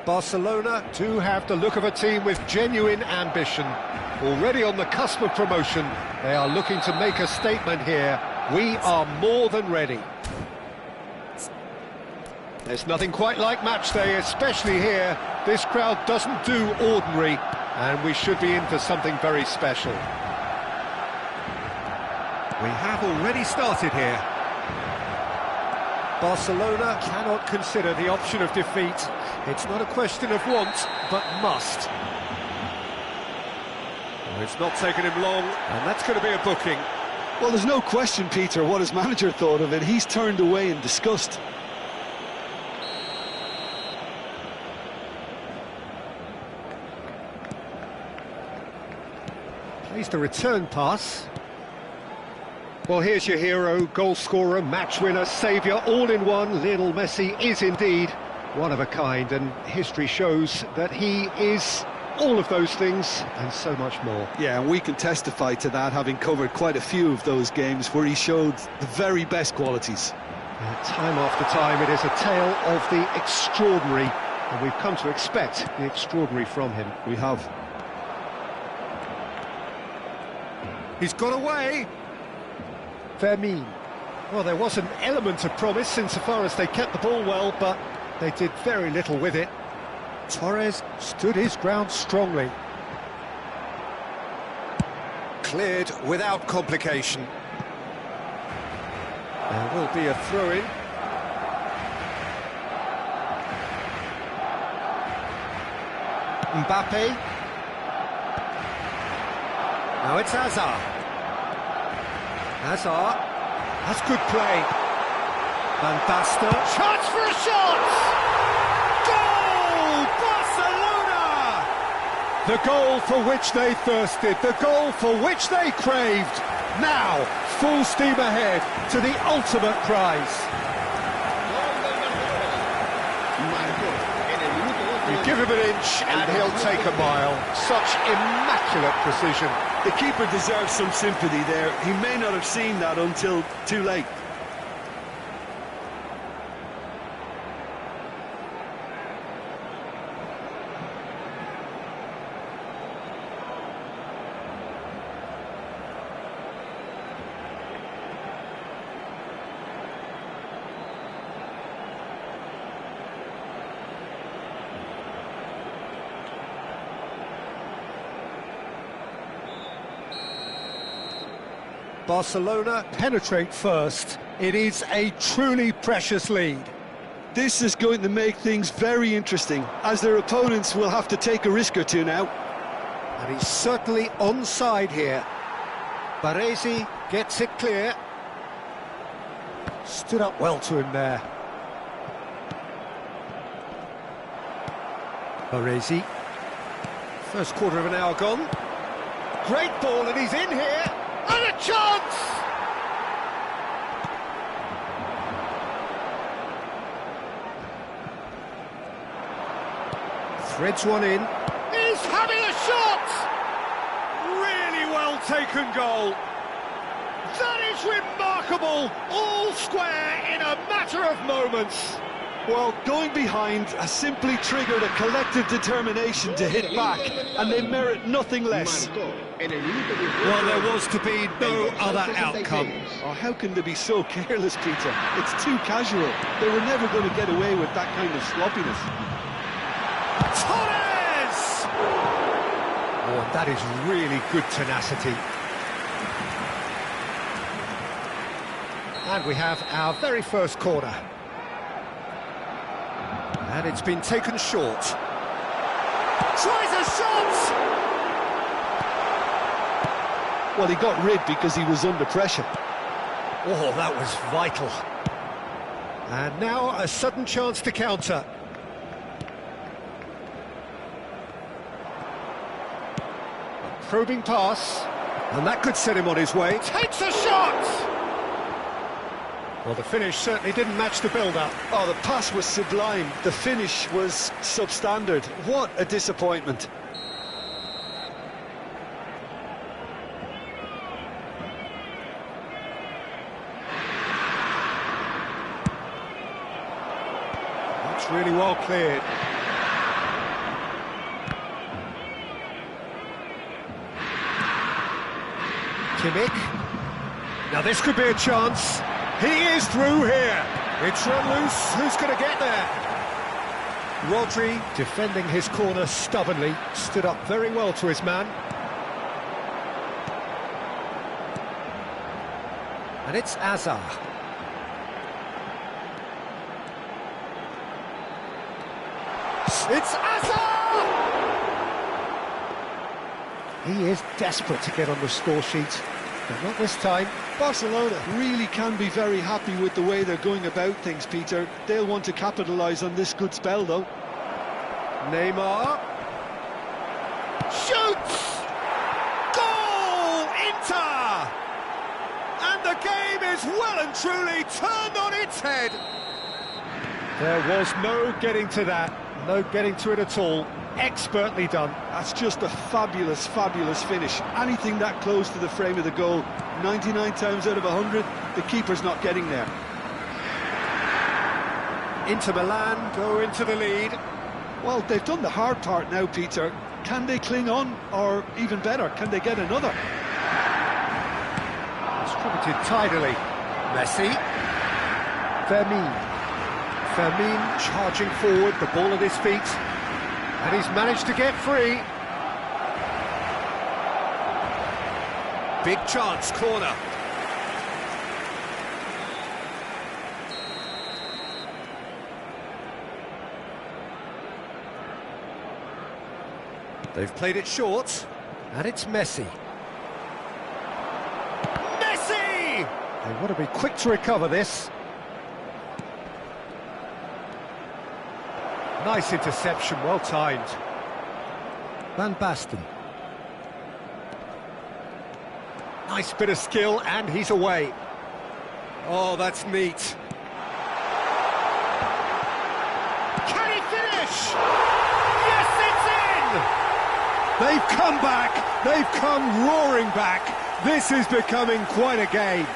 Barcelona do have the look of a team with genuine ambition. Already on the cusp of promotion, they are looking to make a statement here. We are more than ready. There's nothing quite like match day, especially here. This crowd doesn't do ordinary, and we should be in for something very special. We have already started here. Barcelona cannot consider the option of defeat. It's not a question of want, but must. It's not taken him long, and that's going to be a booking. Well, there's no question, Peter, what his manager thought of it. He's turned away in disgust. Plays the return pass. Well, here's your hero, goal scorer, match winner, saviour, all in one. Lionel Messi is indeed one of a kind, and history shows that he is all of those things and so much more. Yeah, and we can testify to that, having covered quite a few of those games where he showed the very best qualities. Time after time, it is a tale of the extraordinary, and we've come to expect the extraordinary from him. We have. He's got away. Fermin. Well, there was an element of promise insofar as they kept the ball well, but they did very little with it. Torres stood his ground strongly. Cleared without complication. There will be a throw-in. Mbappe. Now it's Hazard. Hazard. That's good play. Van Basten. Chance for a shot! The goal for which they thirsted, the goal for which they craved. Now, full steam ahead to the ultimate prize. You give him an inch and he'll take a mile. Such immaculate precision. The keeper deserves some sympathy there. He may not have seen that until too late. Barcelona penetrate first. It is a truly precious lead. This is going to make things very interesting, as their opponents will have to take a risk or two now. And he's certainly onside here. Baresi gets it clear. Stood up well to him there. Baresi. First quarter of an hour gone. Great ball, and he's in here. And a chance! Threads one in. He's having a shot! Really well taken goal. That is remarkable. All square in a matter of moments. Well, going behind has simply triggered a collective determination to hit back, and they merit nothing less. Well, there was to be no other outcome. Oh, how can they be so careless, Peter? It's too casual. They were never going to get away with that kind of sloppiness. Torres! Oh, that is really good tenacity. And we have our very first corner. And it's been taken short. Tries a shot! Well, he got rid because he was under pressure. Oh, that was vital. And now a sudden chance to counter. A probing pass. And that could set him on his way. Takes a shot! Well, the finish certainly didn't match the build-up. Oh, the pass was sublime. The finish was substandard. What a disappointment. That's really well cleared. Kimmich. Now this could be a chance. He is through here. It's run loose. Who's going to get there? Rodri, defending his corner stubbornly, stood up very well to his man. And it's Azar. It's Azar! He is desperate to get on the score sheet, but not this time. Barcelona really can be very happy with the way they're going about things, Peter. They'll want to capitalise on this good spell, though. Neymar. Shoots! Goal! Inter! And the game is well and truly turned on its head. There was no getting to that, no getting to it at all. Expertly done. That's just a fabulous, fabulous finish. Anything that close to the frame of the goal, 99 times out of 100, the keeper's not getting there. Inter Milan go into the lead. Well, they've done the hard part now, Peter. Can they cling on, or even better, can they get another? Distributed tidily. Messi. Fermin charging forward, the ball at his feet. And he's managed to get free. Big chance, corner. They've played it short, and it's Messi. Messi! They want to be quick to recover this. Nice interception, well timed. Van Basten. Nice bit of skill, and he's away. Oh, that's neat. Can he finish? Yes, it's in! They've come back, they've come roaring back. This is becoming quite a game.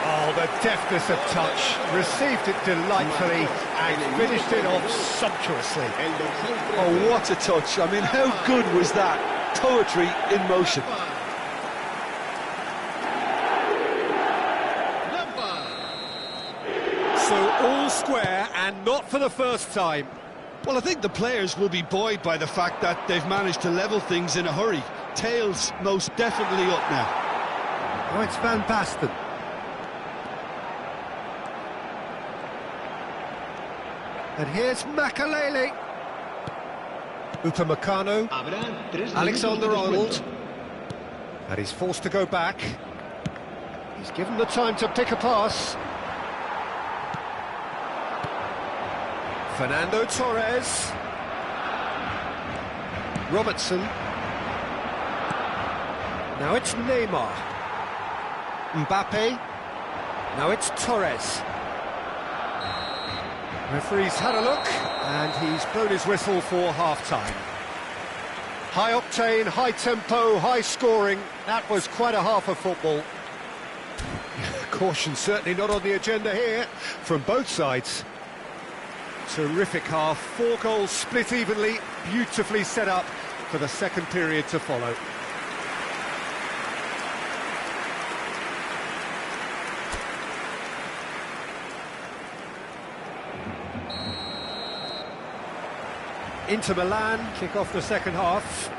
Oh, the deftness of touch, received it delightfully and finished it off sumptuously. Oh, what a touch. I mean, how good was that? Poetry in motion. So all square, and not for the first time. Well, I think the players will be buoyed by the fact that they've managed to level things in a hurry. Tails most definitely up now. Oh, it's Van Basten. And here's Makalele. Upamecano. Alexander-Arnold. And he's forced to go back. He's given the time to pick a pass. Fernando Torres. Robertson. Now it's Neymar. Mbappe. Now it's Torres. Referee's had a look, and he's blown his whistle for half-time. High octane, high tempo, high scoring. That was quite a half of football. Caution certainly not on the agenda here from both sides. Terrific half, 4 goals split evenly, beautifully set up for the second period to follow. Inter Milan kick off the second half.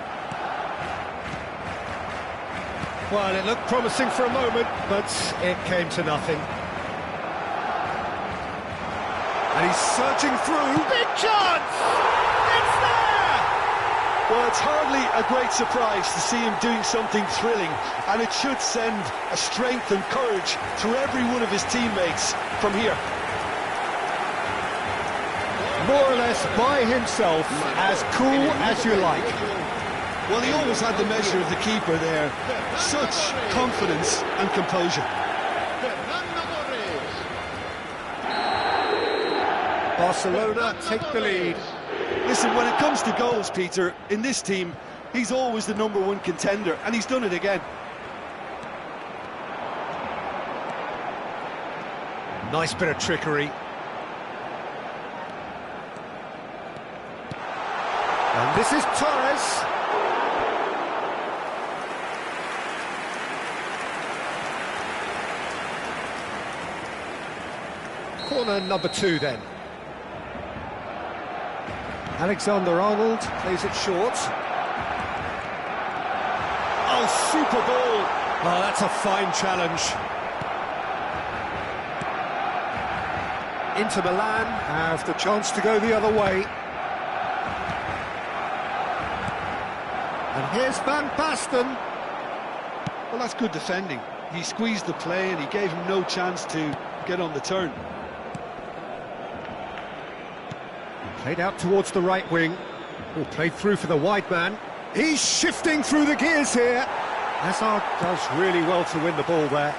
Well, it looked promising for a moment, but it came to nothing. And he's surging through. Big chance! It's there! Well, it's hardly a great surprise to see him doing something thrilling, and it should send a strength and courage through every one of his teammates from here. More or less by himself, as cool as you like. Well, he always had the measure of the keeper there. Such confidence and composure. Barcelona take the lead. Listen, when it comes to goals, Peter, in this team, he's always the #1 contender, and he's done it again. Nice bit of trickery. And this is Torres. on and number 2 then. Alexander-Arnold plays it short. Oh, super ball! Oh, that's a fine challenge. Inter Milan have the chance to go the other way. And here's Van Basten. Well, that's good defending. He squeezed the play and he gave him no chance to get on the turn. Played out towards the right wing. Oh, played through for the wide man. He's shifting through the gears here. Hazard does really well to win the ball there.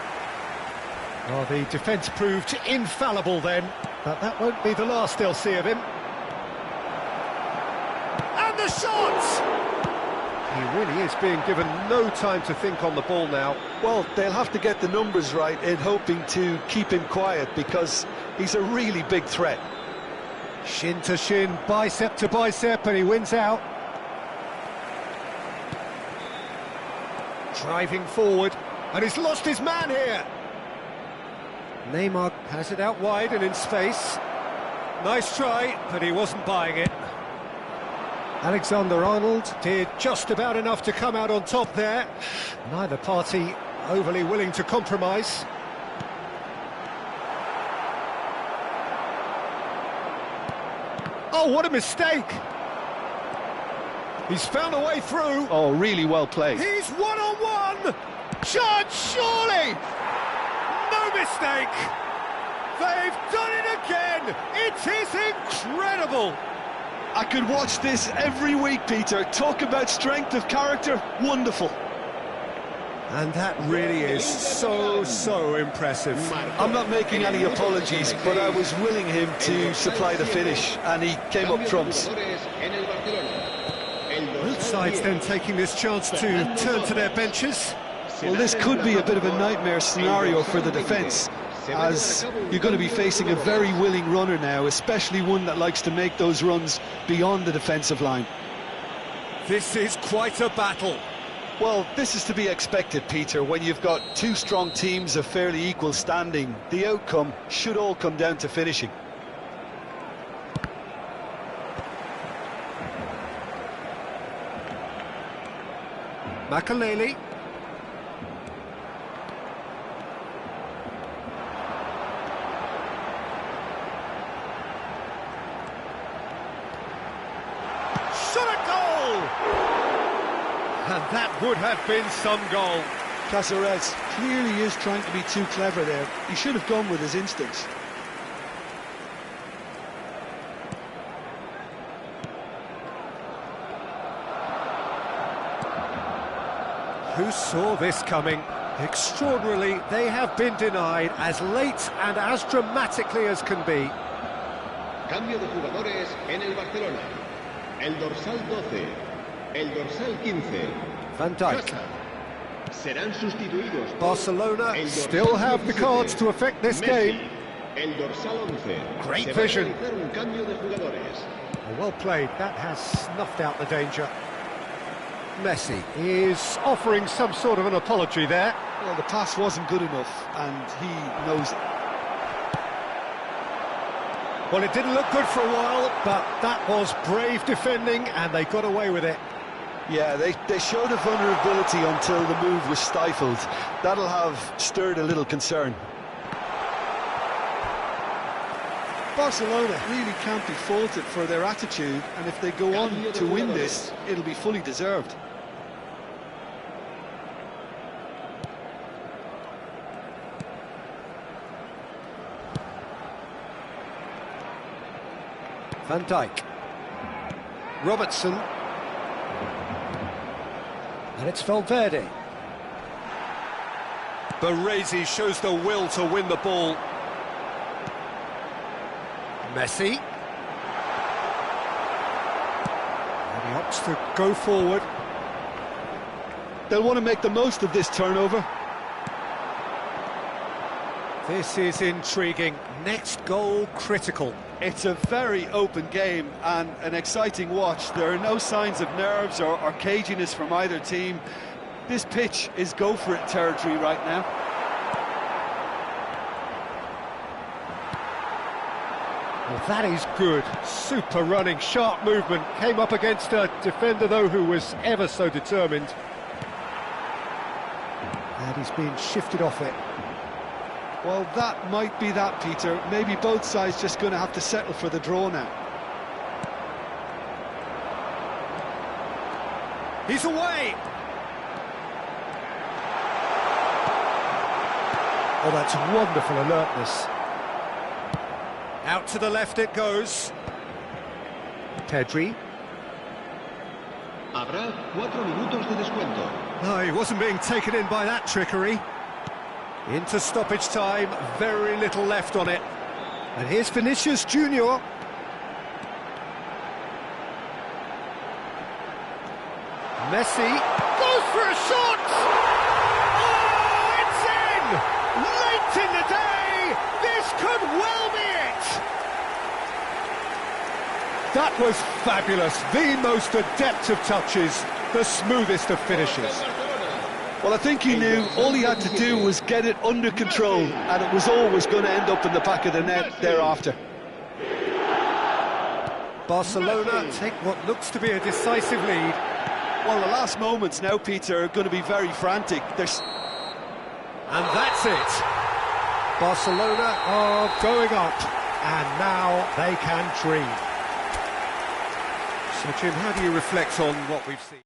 Well, the defence proved infallible then, but that won't be the last they'll see of him. And the shot! He really is being given no time to think on the ball now. Well, they'll have to get the numbers right in hoping to keep him quiet because he's a really big threat. Shin to shin, bicep to bicep, and he wins out. Driving forward, and he's lost his man here. Neymar has it out wide and in space. Nice try, but he wasn't buying it. Alexander-Arnold did just about enough to come out on top there. Neither party overly willing to compromise. Oh, what a mistake! He's found a way through. Oh, really well played. He's one-on-one! Charge, surely! No mistake! They've done it again! It is incredible! I could watch this every week, Peter. Talk about strength of character. Wonderful. And that really is so impressive. I'm not making any apologies, but I was willing him to supply the finish, and he came up trumps. Both sides then taking this chance to turn to their benches. Well, this could be a bit of a nightmare scenario for the defence, as you're going to be facing a very willing runner now, especially one that likes to make those runs beyond the defensive line. This is quite a battle. Well, this is to be expected, Peter. When you've got two strong teams of fairly equal standing, the outcome should all come down to finishing. Makaleli. Shot a goal! And that would have been some goal. Caceres clearly is trying to be too clever there. He should have gone with his instincts. Who saw this coming? Extraordinarily, they have been denied as late and as dramatically as can be. Cambio de jugadores en el Barcelona. El dorsal 12, el dorsal 15. Van Dijk. Serán sustituidos. Barcelona still have the cards to affect this game. El dorsal 11. Great vision. Un cambio de jugadores. Well played, that has snuffed out the danger. Messi is offering some sort of an apology there. Well, the pass wasn't good enough, and he knows it. Well, it didn't look good for a while, but that was brave defending, and they got away with it. Yeah, they showed a vulnerability until the move was stifled. That'll have stirred a little concern. Barcelona really can't be faulted for their attitude, and if they go on to win this, it'll be fully deserved. Van Dijk. Robertson. And it's Valverde. Baresi shows the will to win the ball. Messi. And he opts to go forward. They'll want to make the most of this turnover. This is intriguing. Next goal critical. It's a very open game and an exciting watch. There are no signs of nerves or caginess from either team. This pitch is go-for-it territory right now. Well, that is good. Super running, sharp movement. Came up against a defender, though, who was ever so determined. And he's being shifted off it. Well, that might be that, Peter. Maybe both sides just going to have to settle for the draw now. He's away! Oh, that's wonderful alertness. Out to the left it goes. Pedri. Habrá 4 minutos de descuento. Oh, he wasn't being taken in by that trickery. Into stoppage time, very little left on it. And here's Vinicius Junior. Messi goes for a shot! Oh, it's in! Late in the day! This could well be it! That was fabulous. The most adept of touches, the smoothest of finishes. Well, I think he knew all he had to do was get it under control, and it was always going to end up in the back of the net thereafter. Barcelona take what looks to be a decisive lead. Well, the last moments now, Peter, are going to be very frantic. And that's it. Barcelona are going up, and now they can dream. So, Jim, how do you reflect on what we've seen?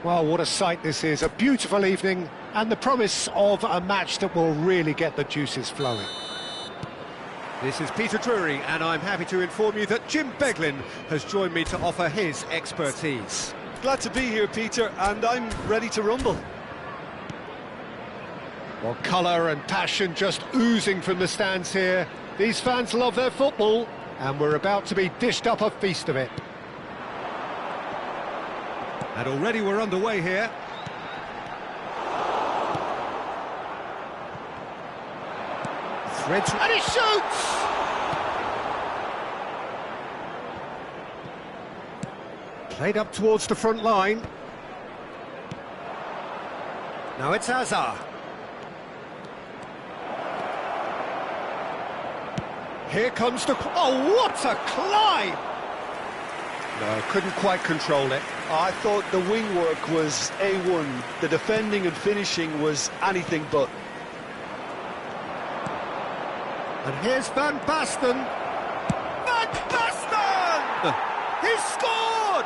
Well, what a sight this is. A beautiful evening and the promise of a match that will really get the juices flowing. This is Peter Drury, and I'm happy to inform you that Jim Beglin has joined me to offer his expertise. Glad to be here, Peter, and I'm ready to rumble. Well, colour and passion just oozing from the stands here. These fans love their football, and we're about to be dished up a feast of it. And already we're underway here. Threads, and he shoots! Played up towards the front line. Now it's Hazard. Here comes the... Oh, what a climb! No, couldn't quite control it. I thought the wing work was A1. The defending and finishing was anything but. And here's Van Basten. Van Basten! He's scored!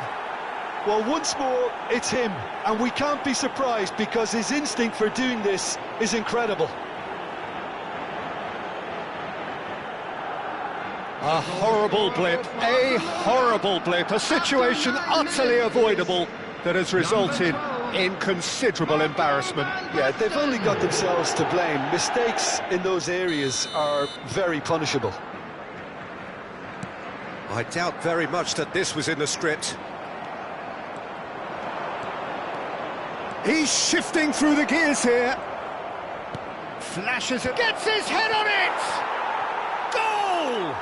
Well, once more, it's him. And we can't be surprised because his instinct for doing this is incredible. A horrible blip, a situation utterly avoidable that has resulted in considerable embarrassment. Yeah, they've only got themselves to blame. Mistakes in those areas are very punishable. I doubt very much that this was in the script. He's shifting through the gears here. Flashes it, gets his head on it! Goal!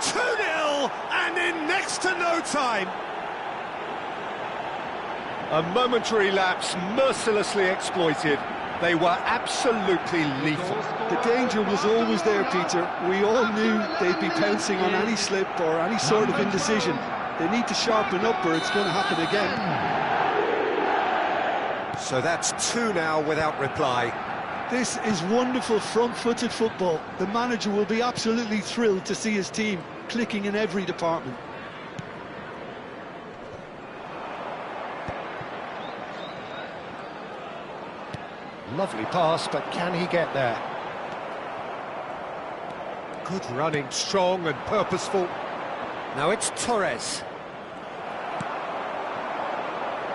2-0, and in next to no time. A momentary lapse mercilessly exploited. They were absolutely lethal. The danger was always there, Peter. We all knew they'd be pouncing on any slip or any sort of indecision. They need to sharpen up or it's going to happen again. So that's 2 now without reply. This is wonderful front-footed football. The manager will be absolutely thrilled to see his team clicking in every department. Lovely pass, but can he get there? Good running, strong and purposeful. Now it's Torres.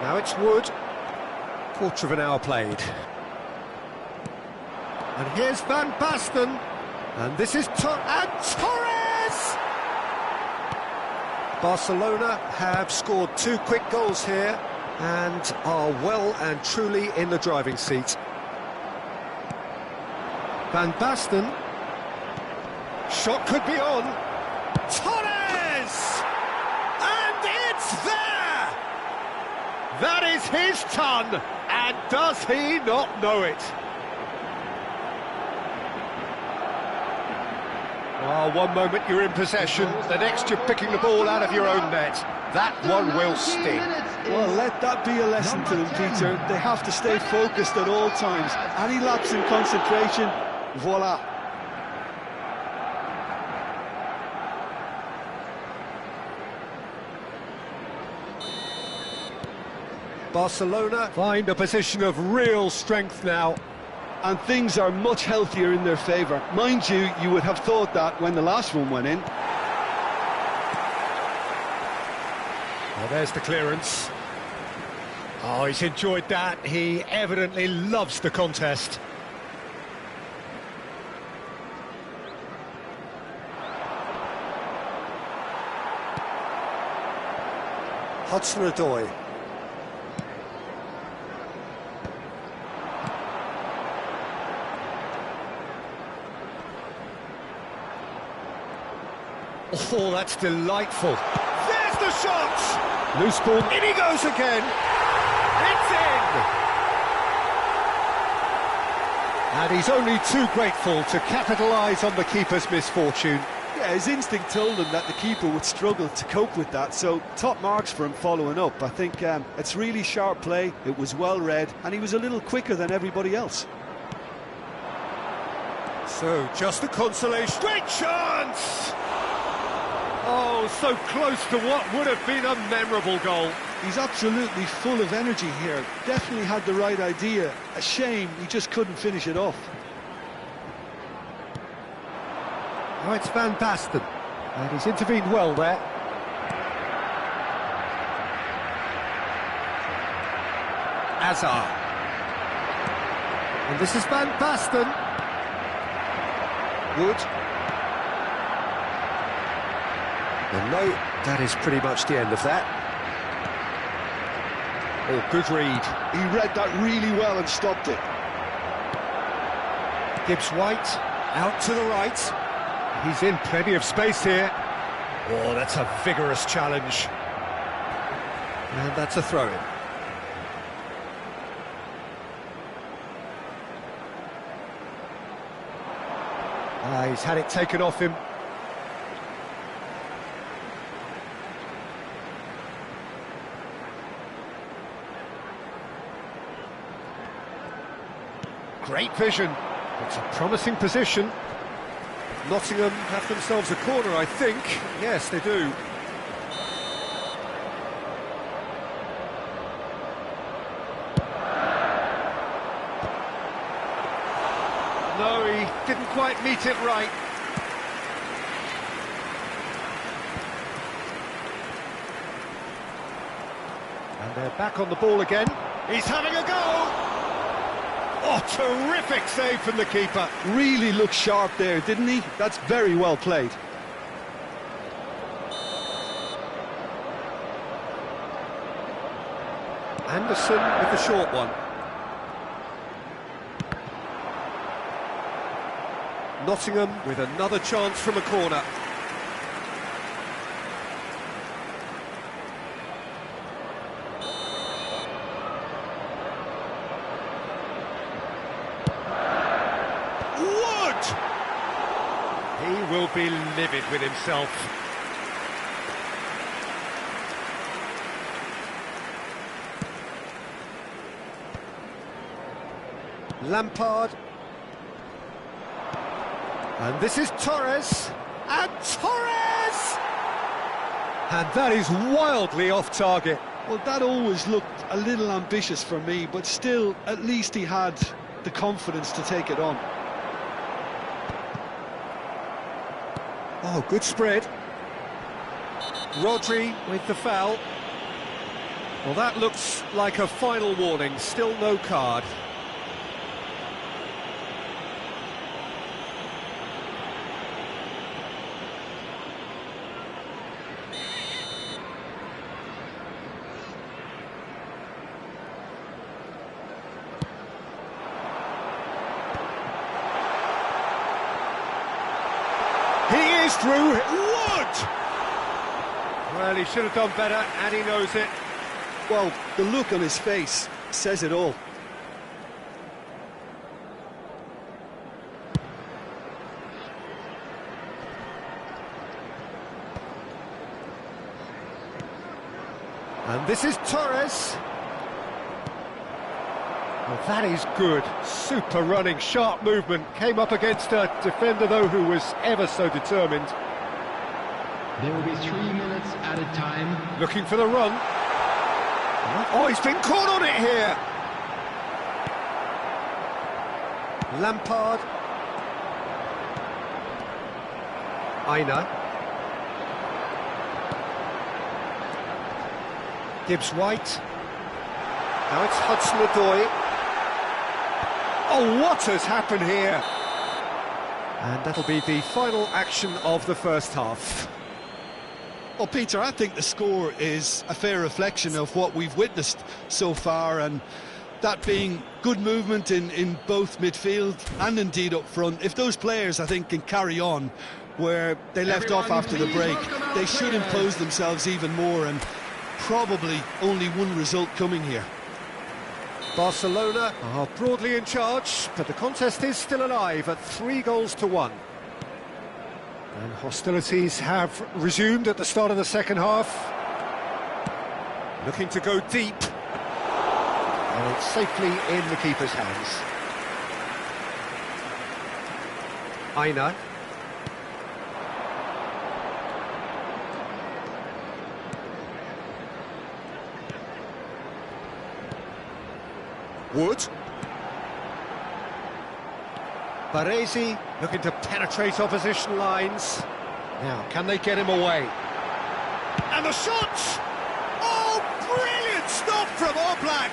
Now it's Wood. Quarter of an hour played. And here's Van Basten. And this is Torres! Barcelona have scored 2 quick goals here and are well and truly in the driving seat. Van Basten. Shot could be on. Torres! And it's there! That is his ton, and does he not know it? Oh, one moment you're in possession, the next you're picking the ball out of your own net. That one will sting. Well, let that be a lesson to them, Peter. They have to stay focused at all times. Any lapse in concentration, voila. Barcelona find a position of real strength now. And things are much healthier in their favour. Mind you, you would have thought that when the last one went in. Well, there's the clearance. Oh, he's enjoyed that. He evidently loves the contest. Hudson-Odoi. Oh, that's delightful. There's the shot! Loose ball, in he goes again! It's in! And he's only too grateful to capitalise on the keeper's misfortune. Yeah, his instinct told him that the keeper would struggle to cope with that, so top marks for him following up. I think it's really sharp play, it was well read, and he was a little quicker than everybody else. So, just a consolation. Great chance! Oh, so close to what would have been a memorable goal. He's absolutely full of energy here. Definitely had the right idea. A shame he just couldn't finish it off. Oh, it's Van Basten. And he's intervened well there. Azar. And this is Van Basten. Wood. And no, that is pretty much the end of that. Oh, good read. He read that really well and stopped it. Gibbs-White, out to the right. He's in plenty of space here. Oh, that's a vigorous challenge. And that's a throw-in. He's had it taken off him. Great vision. It's a promising position. Nottingham have themselves a corner, I think. Yes, they do. No, he didn't quite meet it right. And they're back on the ball again. He's having a go! Oh, terrific save from the keeper. Really looked sharp there, didn't he? That's very well played. Anderson with the short one. Nottingham with another chance from a corner. Wood! He will be livid with himself. Lampard. And this is Torres. And Torres! And that is wildly off target. Well, that always looked a little ambitious for me, but still, at least he had the confidence to take it on. Oh, good spread. Rodri with the foul. Well, that looks like a final warning. Still no card. He is through. Wood! Well, he should have done better, and he knows it. Well, the look on his face says it all. And this is Torres. Well, that is good. Super running, sharp movement. Came up against a defender, though, who was ever so determined. There will be 3 minutes at a time. Looking for the run. Oh, he's been caught on it here. Lampard. Aina. Gibbs-White. Now it's Hudson-Odoi. Oh, what has happened here? And that'll be the final action of the first half. Well, Peter, I think the score is a fair reflection of what we've witnessed so far, and that being good movement in both midfield and indeed up front. If those players, I think, can carry on where they left off after the break, they should impose themselves even more, and probably only one result coming here. Barcelona are broadly in charge, but the contest is still alive at 3-1. And hostilities have resumed at the start of the second half. Looking to go deep. And it's safely in the keeper's hands. Aina. Wood. Baresi looking to penetrate opposition lines. Now, can they get him away? And the shot! Oh, brilliant stop from Oblak!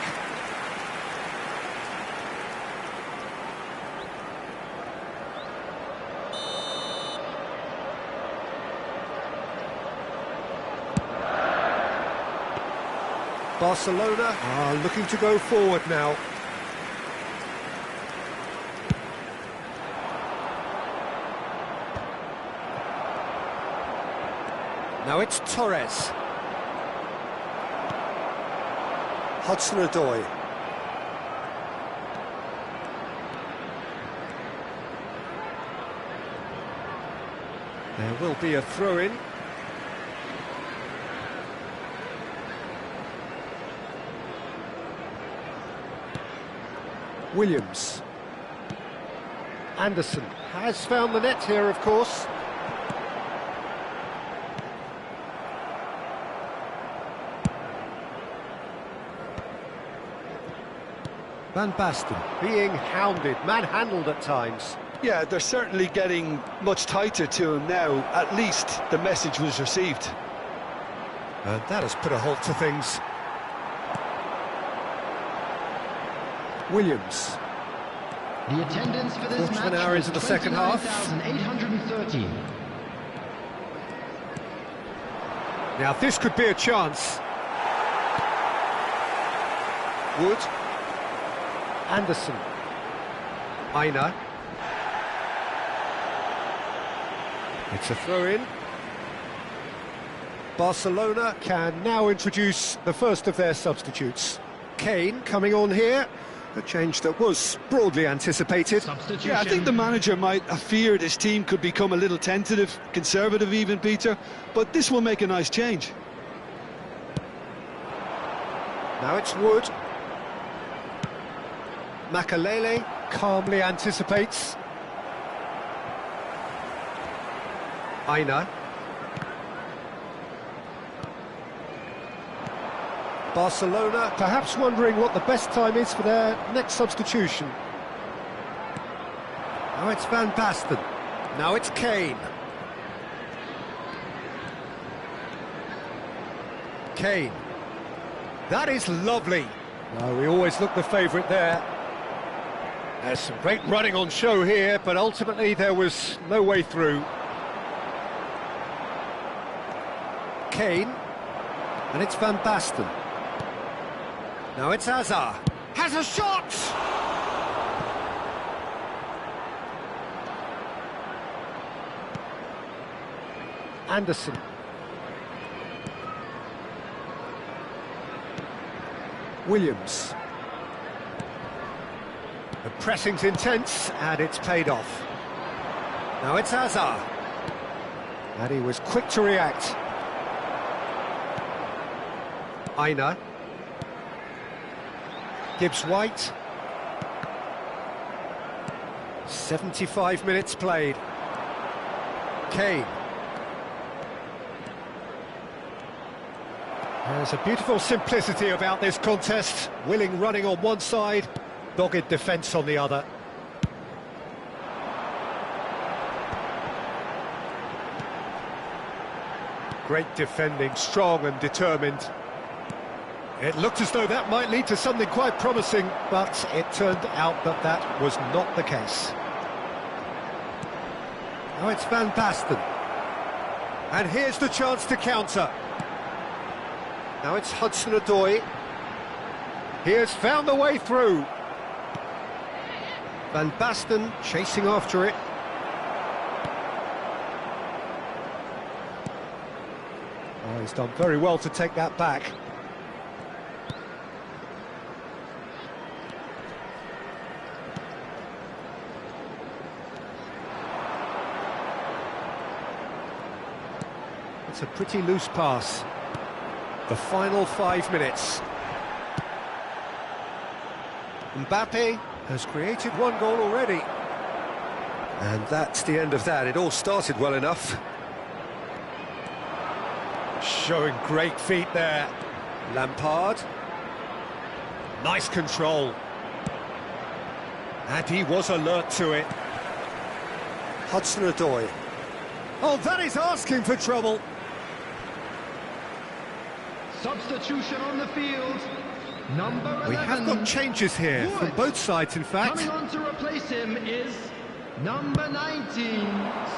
Barcelona are looking to go forward now. Now it's Torres. Hudson-Odoi. There will be a throw-in. Williams. Anderson has found the net here, of course. Van Basten being hounded, manhandled at times. Yeah, they're certainly getting much tighter to him now. At least the message was received. And that has put a halt to things. Williams. The attendance for this Quarter of an match hour was into the second half. 29,830. Now this could be a chance. Wood. Anderson. Aina. It's a throw-in. Barcelona can now introduce the first of their substitutes. Kane coming on here. A change that was broadly anticipated. Yeah, I think the manager might have feared his team could become a little tentative, conservative even, Peter, but this will make a nice change. Now it's Wood. Makalele calmly anticipates. Aina. Barcelona perhaps wondering what the best time is for their next substitution. Now it's Van Basten. Now it's Kane. Kane. That is lovely. Well, we always look the favourite there. There's some great running on show here, but ultimately there was no way through. Kane. And it's Van Basten. Now it's Hazard. Has a shot! Anderson. Williams. The pressing's intense, and it's paid off. Now it's Hazard. And he was quick to react. Aina. Gibbs-White. 75 minutes played. Kane. There's a beautiful simplicity about this contest. Willing running on one side, dogged defence on the other. Great defending, strong and determined. It looked as though that might lead to something quite promising, but it turned out that that was not the case. Now it's Van Basten. And here's the chance to counter. Now it's Hudson-Odoi. He has found the way through. Van Basten chasing after it. Oh, he's done very well to take that back. It's a pretty loose pass. The final 5 minutes. Mbappe has created one goal already. And that's the end of that. It all started well enough. Showing great feet there. Lampard. Nice control. And he was alert to it. Hudson-Odoi. Oh, that is asking for trouble. Substitution on the field. Number 11. We have got changes here from both sides, in fact. Coming on to replace him is number 19.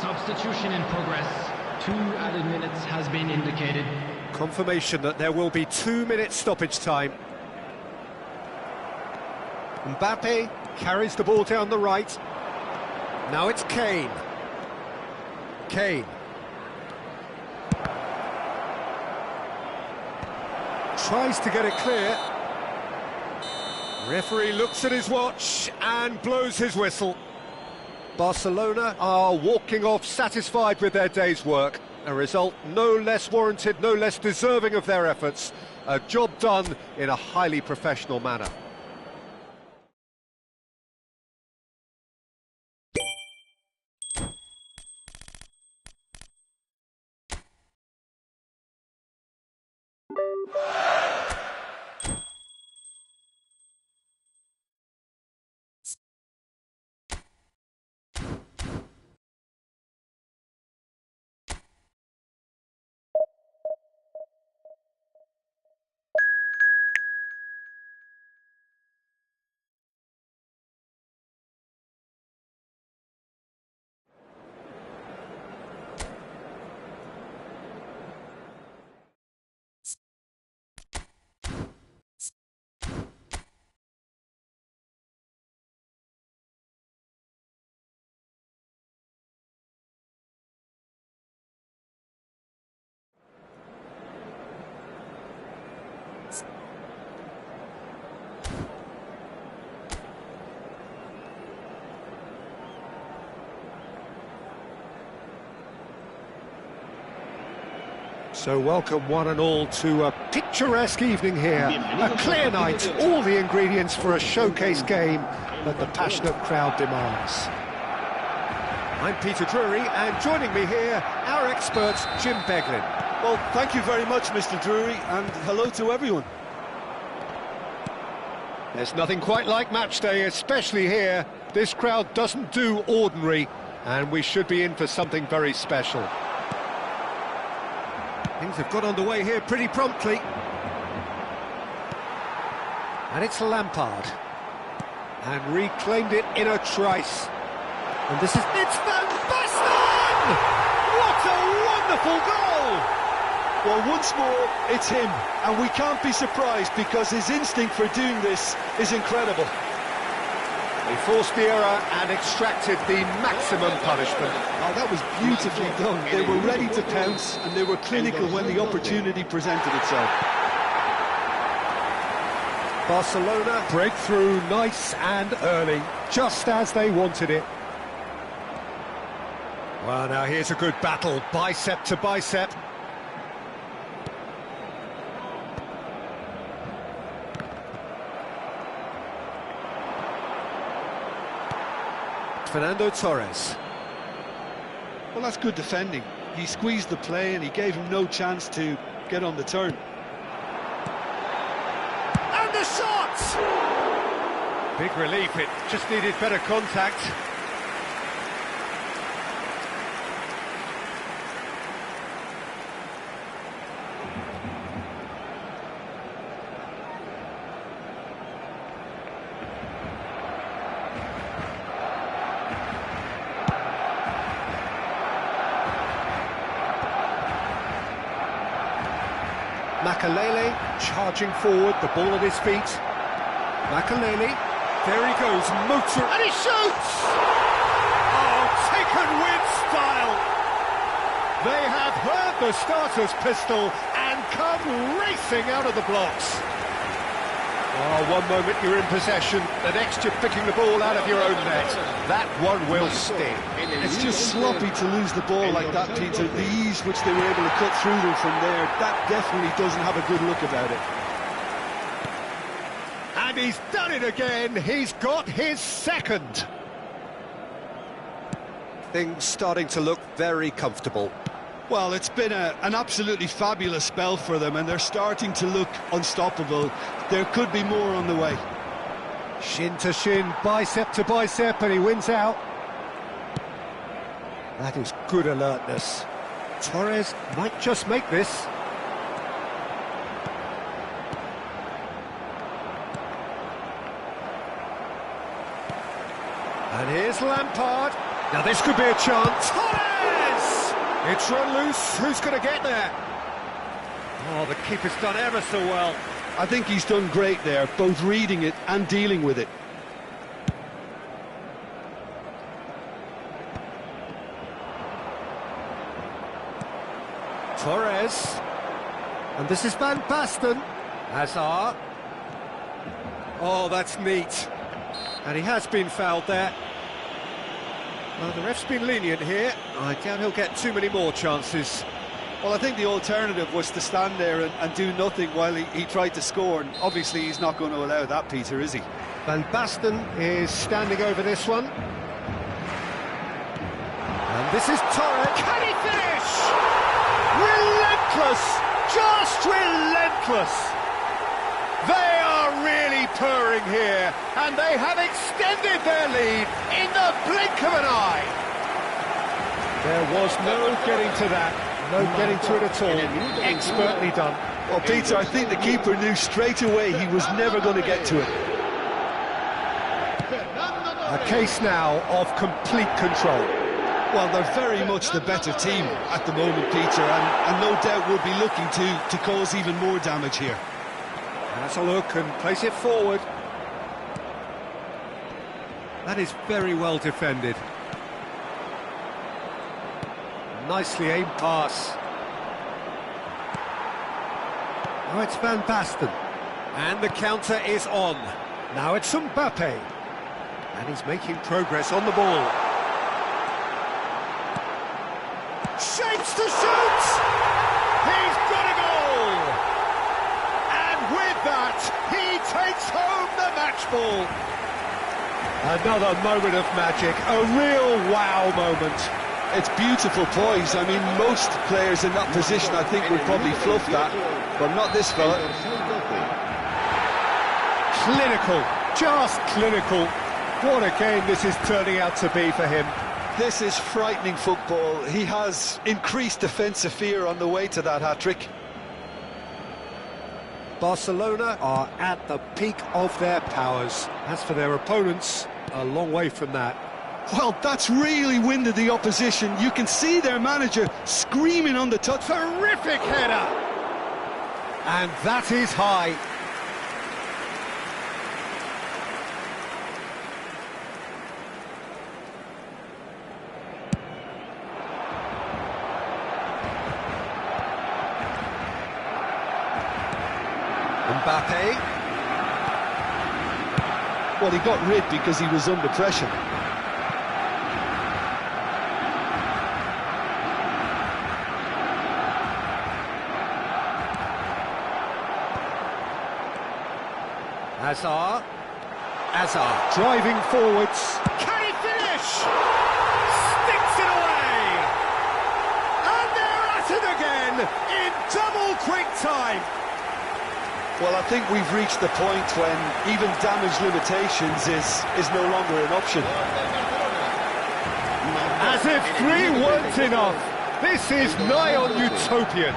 Substitution in progress. 2 added minutes has been indicated. Confirmation that there will be 2 minutes stoppage time. Mbappe carries the ball down the right. Now it's Kane. Kane. Tries to get it clear. Referee looks at his watch and blows his whistle. Barcelona are walking off satisfied with their day's work. A result no less warranted, no less deserving of their efforts. A job done in a highly professional manner. So welcome one and all to a picturesque evening here. A clear night, all the ingredients for a showcase game that the passionate crowd demands. I'm Peter Drury, and joining me here, our expert, Jim Beglin. Well, thank you very much, Mr. Drury, and hello to everyone. There's nothing quite like match day, especially here. This crowd doesn't do ordinary, and we should be in for something very special. Things have got underway here pretty promptly. And it's Lampard. And reclaimed it in a trice. And this is... It's Van Basten! What a wonderful goal! Well, once more, it's him. And we can't be surprised because his instinct for doing this is incredible. They forced the error and extracted the maximum punishment. Oh, that was beautifully done. They were ready to pounce and they were clinical when the opportunity presented itself. Barcelona break through nice and early, just as they wanted it. Well, now here's a good battle, bicep to bicep. Fernando Torres. Well, that's good defending. He squeezed the play and he gave him no chance to get on the turn. And the shot! Big relief, it just needed better contact. Makalele charging forward, the ball at his feet. Makalele, there he goes, motor, and he shoots! Oh, taken with style! They have heard the starter's pistol and come racing out of the blocks. Oh, one moment you're in possession, the next you're picking the ball out of your own net. That one will sting. It's just sloppy to lose the ball like that, Peter. The ease which they were able to cut through them from there, that definitely doesn't have a good look about it. And he's done it again, he's got his second. Things starting to look very comfortable. Well, it's been an absolutely fabulous spell for them, and they're starting to look unstoppable. There could be more on the way. Shin to shin, bicep to bicep, and he wins out. That is good alertness. Torres might just make this. And here's Lampard. Now this could be a chance. Torres! It's run loose. Who's going to get there? Oh, the keeper's done ever so well. I think he's done great there, both reading it and dealing with it. Torres. And this is Van Basten. Hazard. Oh, that's neat. And he has been fouled there. Well, the ref's been lenient here. I doubt he'll get too many more chances. Well, I think the alternative was to stand there and do nothing while he tried to score, and obviously he's not going to allow that, Peter, is he? Van Basten is standing over this one. And this is Torres. Can he finish? Relentless! Just relentless! They are really purring here, and they have extended their lead in the blink of an eye. There was no getting to that. No getting to it at all. Expertly done. Well, Peter, I think the keeper knew straight away he was never going to get to it. A case now of complete control. Well, they're very much the better team at the moment, Peter, and no doubt will be looking to cause even more damage here. Has a look and plays it forward. That is very well defended. Nicely aimed pass. Oh, it's Van Basten. And the counter is on. Now it's Mbappe. And he's making progress on the ball. Shapes to shoot! He's got a goal! And with that, he takes home the match ball. Another moment of magic, a real wow moment. It's beautiful poise. I mean, most players in that position, I think, would probably fluff that, but not this fella. Clinical, just clinical. What a game this is turning out to be for him. This is frightening football. He has increased defensive fear on the way to that hat-trick. Barcelona are at the peak of their powers. As for their opponents, a long way from that. Well, that's really winded the opposition. You can see their manager screaming on the touch. Terrific header! And that is high. Mbappe. Well, he got rid because he was under pressure. Hazard driving forwards. Can he finish? Sticks it away! And they're at it again in double quick time. Well, I think we've reached the point when even damage limitations is no longer an option. As if 3 weren't enough. This is nigh on utopian.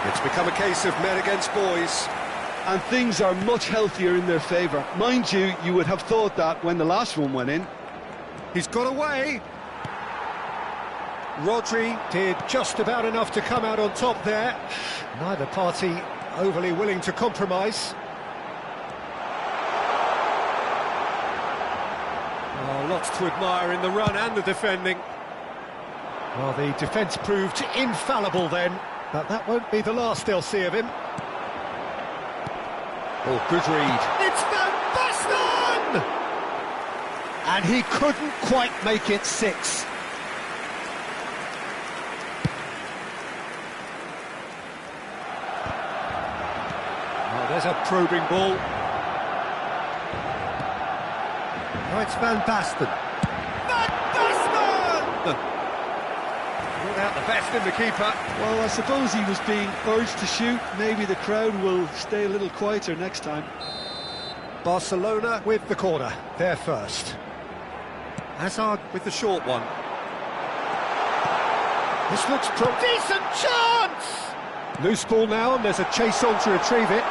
It's become a case of men against boys. And things are much healthier in their favour. Mind you, you would have thought that when the last one went in. He's got away. Rodri did just about enough to come out on top there. Neither party overly willing to compromise. Oh, lots to admire in the run and the defending. Well, the defence proved infallible then, but that won't be the last they'll see of him. Oh, good read. It's Van Basten! And he couldn't quite make it 6. Oh, there's a probing ball. Oh, it's Van Basten. Van Basten! Brought out the best in the keeper. Well, I suppose he was being urged to shoot. Maybe the crowd will stay a little quieter next time. Barcelona with the corner, they're first. Hazard with the short one. This looks decent chance! Loose ball now, and there's a chase on to retrieve it.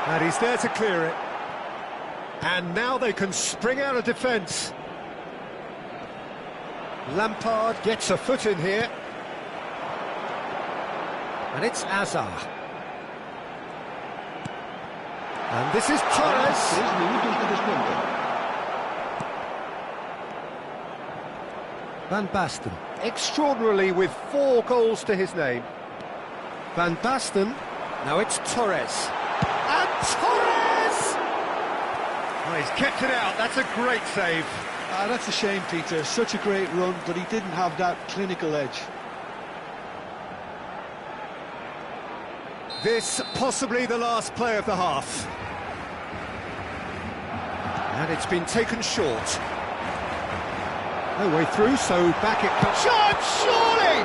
And he's there to clear it. And now they can spring out of defence. Lampard gets a foot in here. And it's Hazard. And this is Torres. 3 minutos de descuento. Van Basten, extraordinarily with 4 goals to his name. Van Basten, now it's Torres. And Torres! Oh, he's kept it out, that's a great save. That's a shame, Peter. Such a great run, but he didn't have that clinical edge. This possibly the last play of the half. And it's been taken short. No way through, so back it comes. Shot, surely!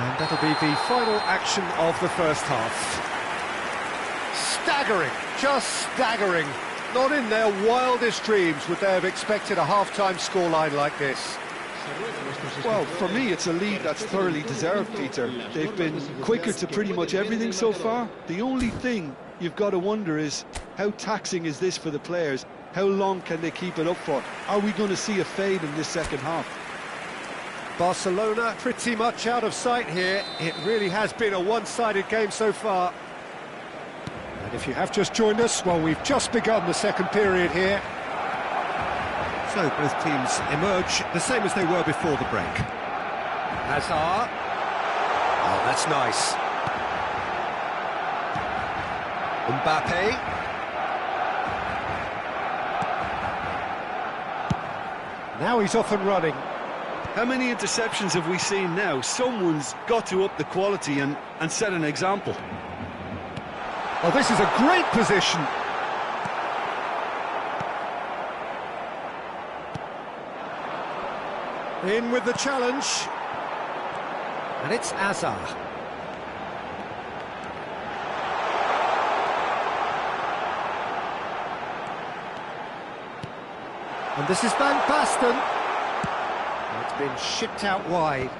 And that'll be the final action of the first half. Staggering, just staggering. Not in their wildest dreams would they have expected a half-time scoreline like this. Well, for me, it's a lead that's thoroughly deserved, Peter. They've been quicker to pretty much everything so far. The only thing you've got to wonder is, how taxing is this for the players? How long can they keep it up for? Are we going to see a fade in this second half? Barcelona pretty much out of sight here. It really has been a one-sided game so far. And if you have just joined us, well, we've just begun the second period here. So both teams emerge the same as they were before the break. Hazard. Oh, that's nice. Mbappe. Now he's off and running. How many interceptions have we seen now? Someone's got to up the quality and set an example. Oh, this is a great position. In with the challenge. And it's Hazard. And this is Van Basten. It's been shipped out wide.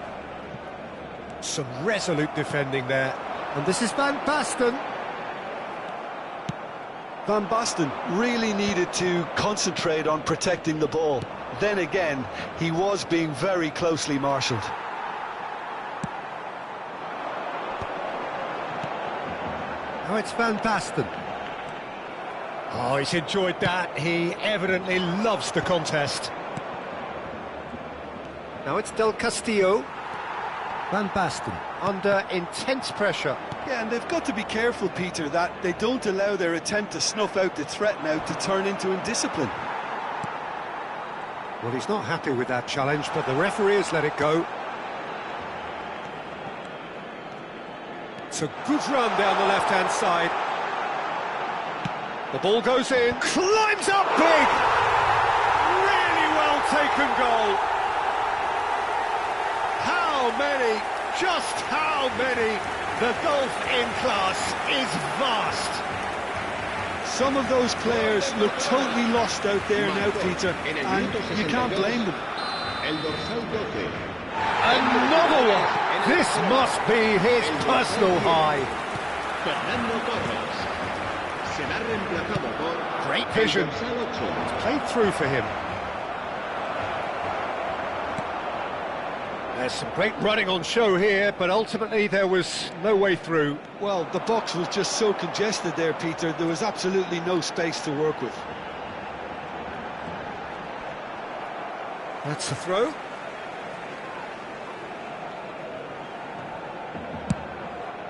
Some resolute defending there. And this is Van Basten. Van Basten really needed to concentrate on protecting the ball. Then again, he was being very closely marshalled. Now it's Van Basten. Oh, he's enjoyed that. He evidently loves the contest. Now it's Del Castillo. Van Basten under intense pressure. Yeah, and they've got to be careful, Peter, that they don't allow their attempt to snuff out the threat now to turn into indiscipline. Well, he's not happy with that challenge, but the referee has let it go. It's a good run down the left-hand side. The ball goes in, climbs up big! Really well taken goal. How many, just how many? The gulf in class is vast. Some of those players look totally lost out there now, Peter, and you can't blame them. Another one! This must be his personal high. Great vision. It's played through for him. There's some great running on show here, but ultimately there was no way through. Well, the box was just so congested there, Peter, there was absolutely no space to work with. That's the throw.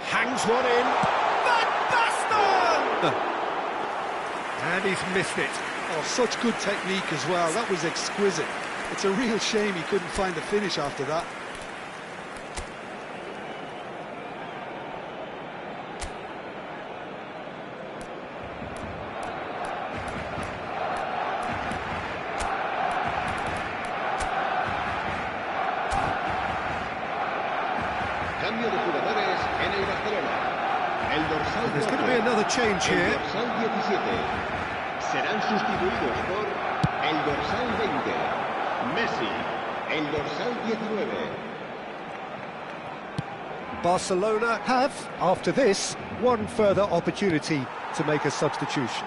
Hangs one in. Van Basten! And he's missed it. Oh, such good technique as well. That was exquisite. It's a real shame he couldn't find the finish after that. There's going to be another change El here. dorsal 17. Serán sustituidos por el dorsal 20. Messi. El dorsal 19. Barcelona have, after this, one further opportunity to make a substitution.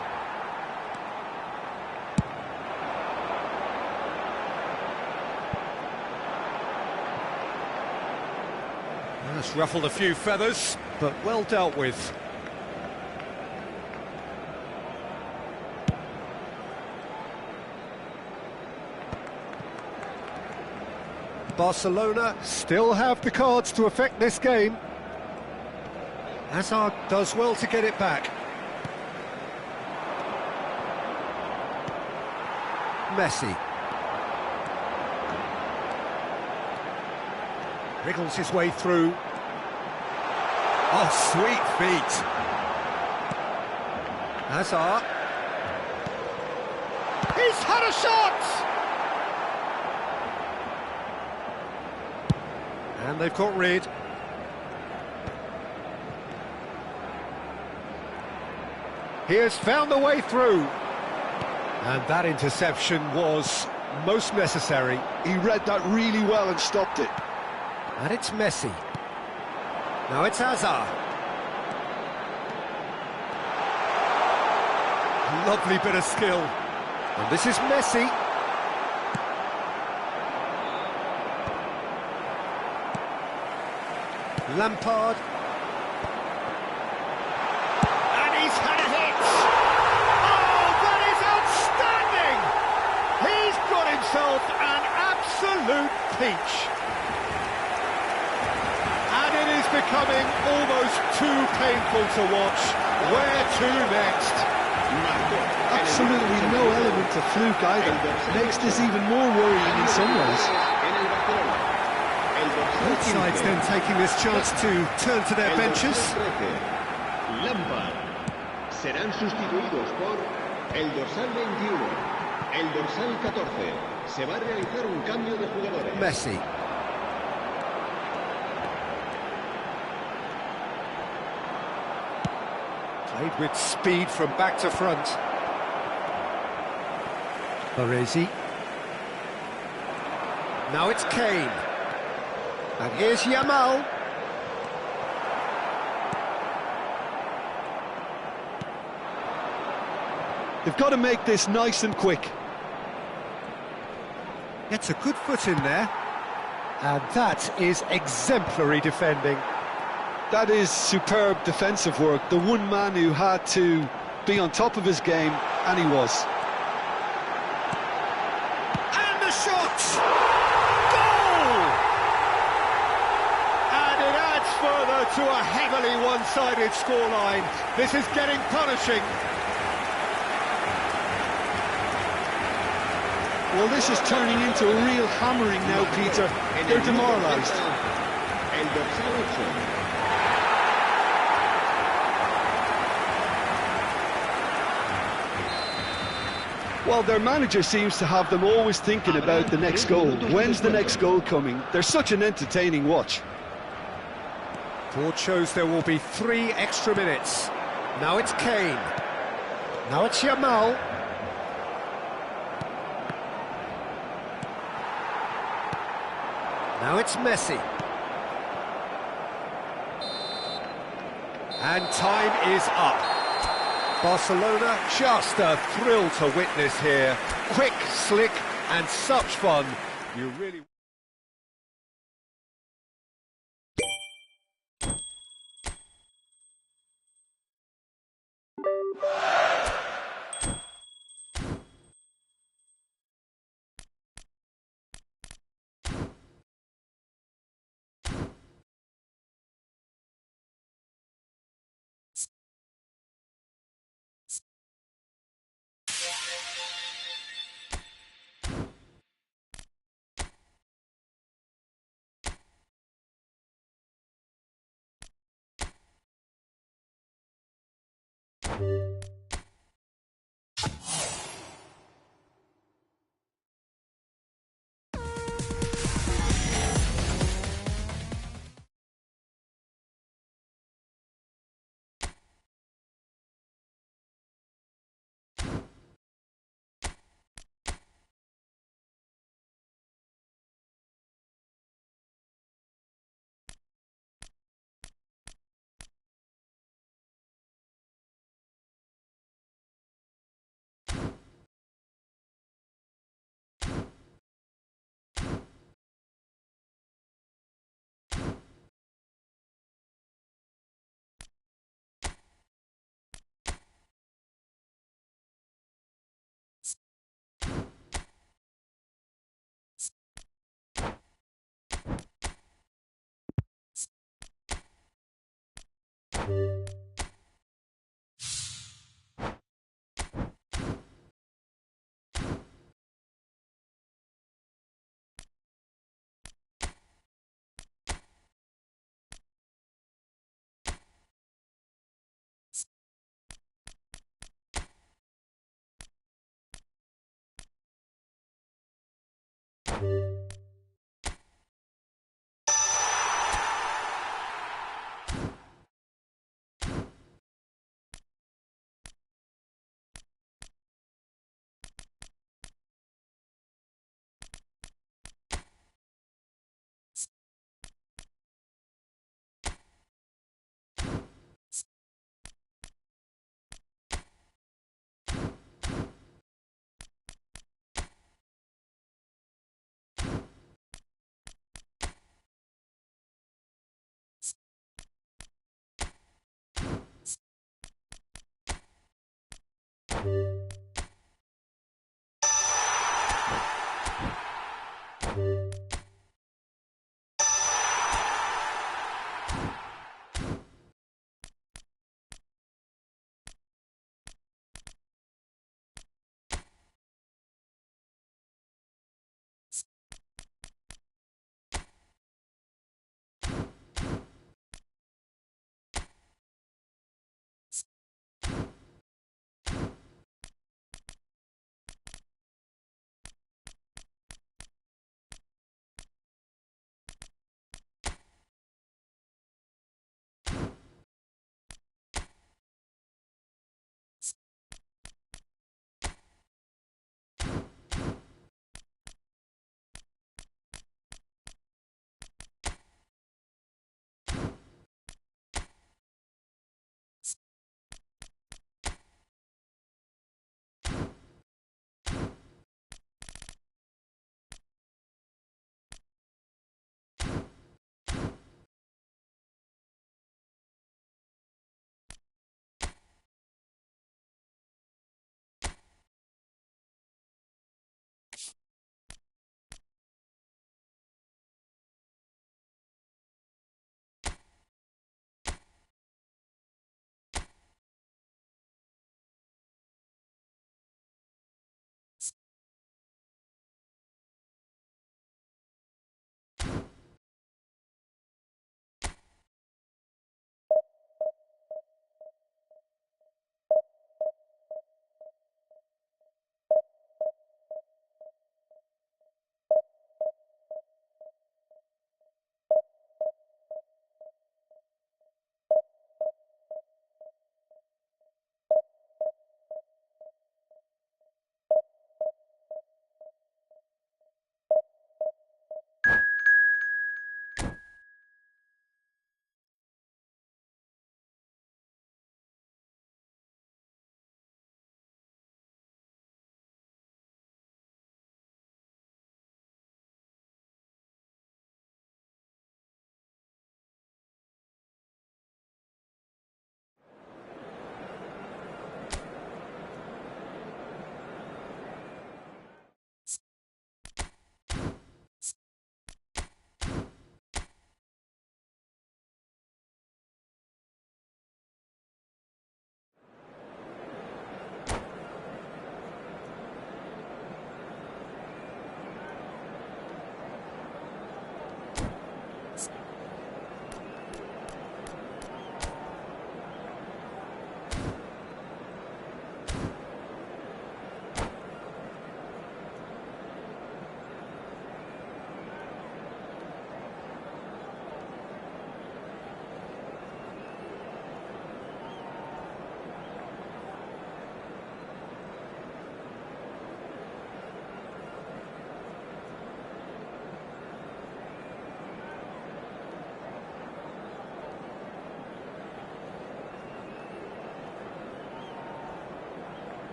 That's ruffled a few feathers, but well dealt with. Barcelona still have the cards to affect this game. Hazard does well to get it back. Messi. Wriggles his way through. Oh, sweet feet. Hazard. He's had a shot! And they've got rid. He has found the way through. And that interception was most necessary. He read that really well and stopped it. And it's Messi. Now it's Hazard. Lovely bit of skill. And this is Messi. Lampard. And he's had a hit! Oh, that is outstanding! He's got himself an absolute peach. And it is becoming almost too painful to watch. Where to next? Absolutely no element of fluke either. Makes this even more worrying in some ways. Both sides then taking this chance to turn to their benches. Lampard. Serán sustituidos por el dorsal 21, el dorsal 14. Se va a realizar un cambio de jugadores. Messi. Played with speed from back to front. Baresi. Now it's Kane. And here's Yamal. They've got to make this nice and quick. Gets a good foot in there. And that is exemplary defending. That is superb defensive work. The one man who had to be on top of his game, and he was. And the shot! Goal! And it adds further to a heavily one-sided scoreline. This is getting punishing. Well, this is turning into a real hammering now, Peter. They're demoralised. El dorsal 8. Well, their manager seems to have them always thinking about the next goal. When's the next goal coming? They're such an entertaining watch. Board shows there will be 3 extra minutes. Now it's Kane. Now it's Yamal. Now it's Messi. And time is up. Barcelona, just a thrill to witness here. Quick, slick, and such fun. You really...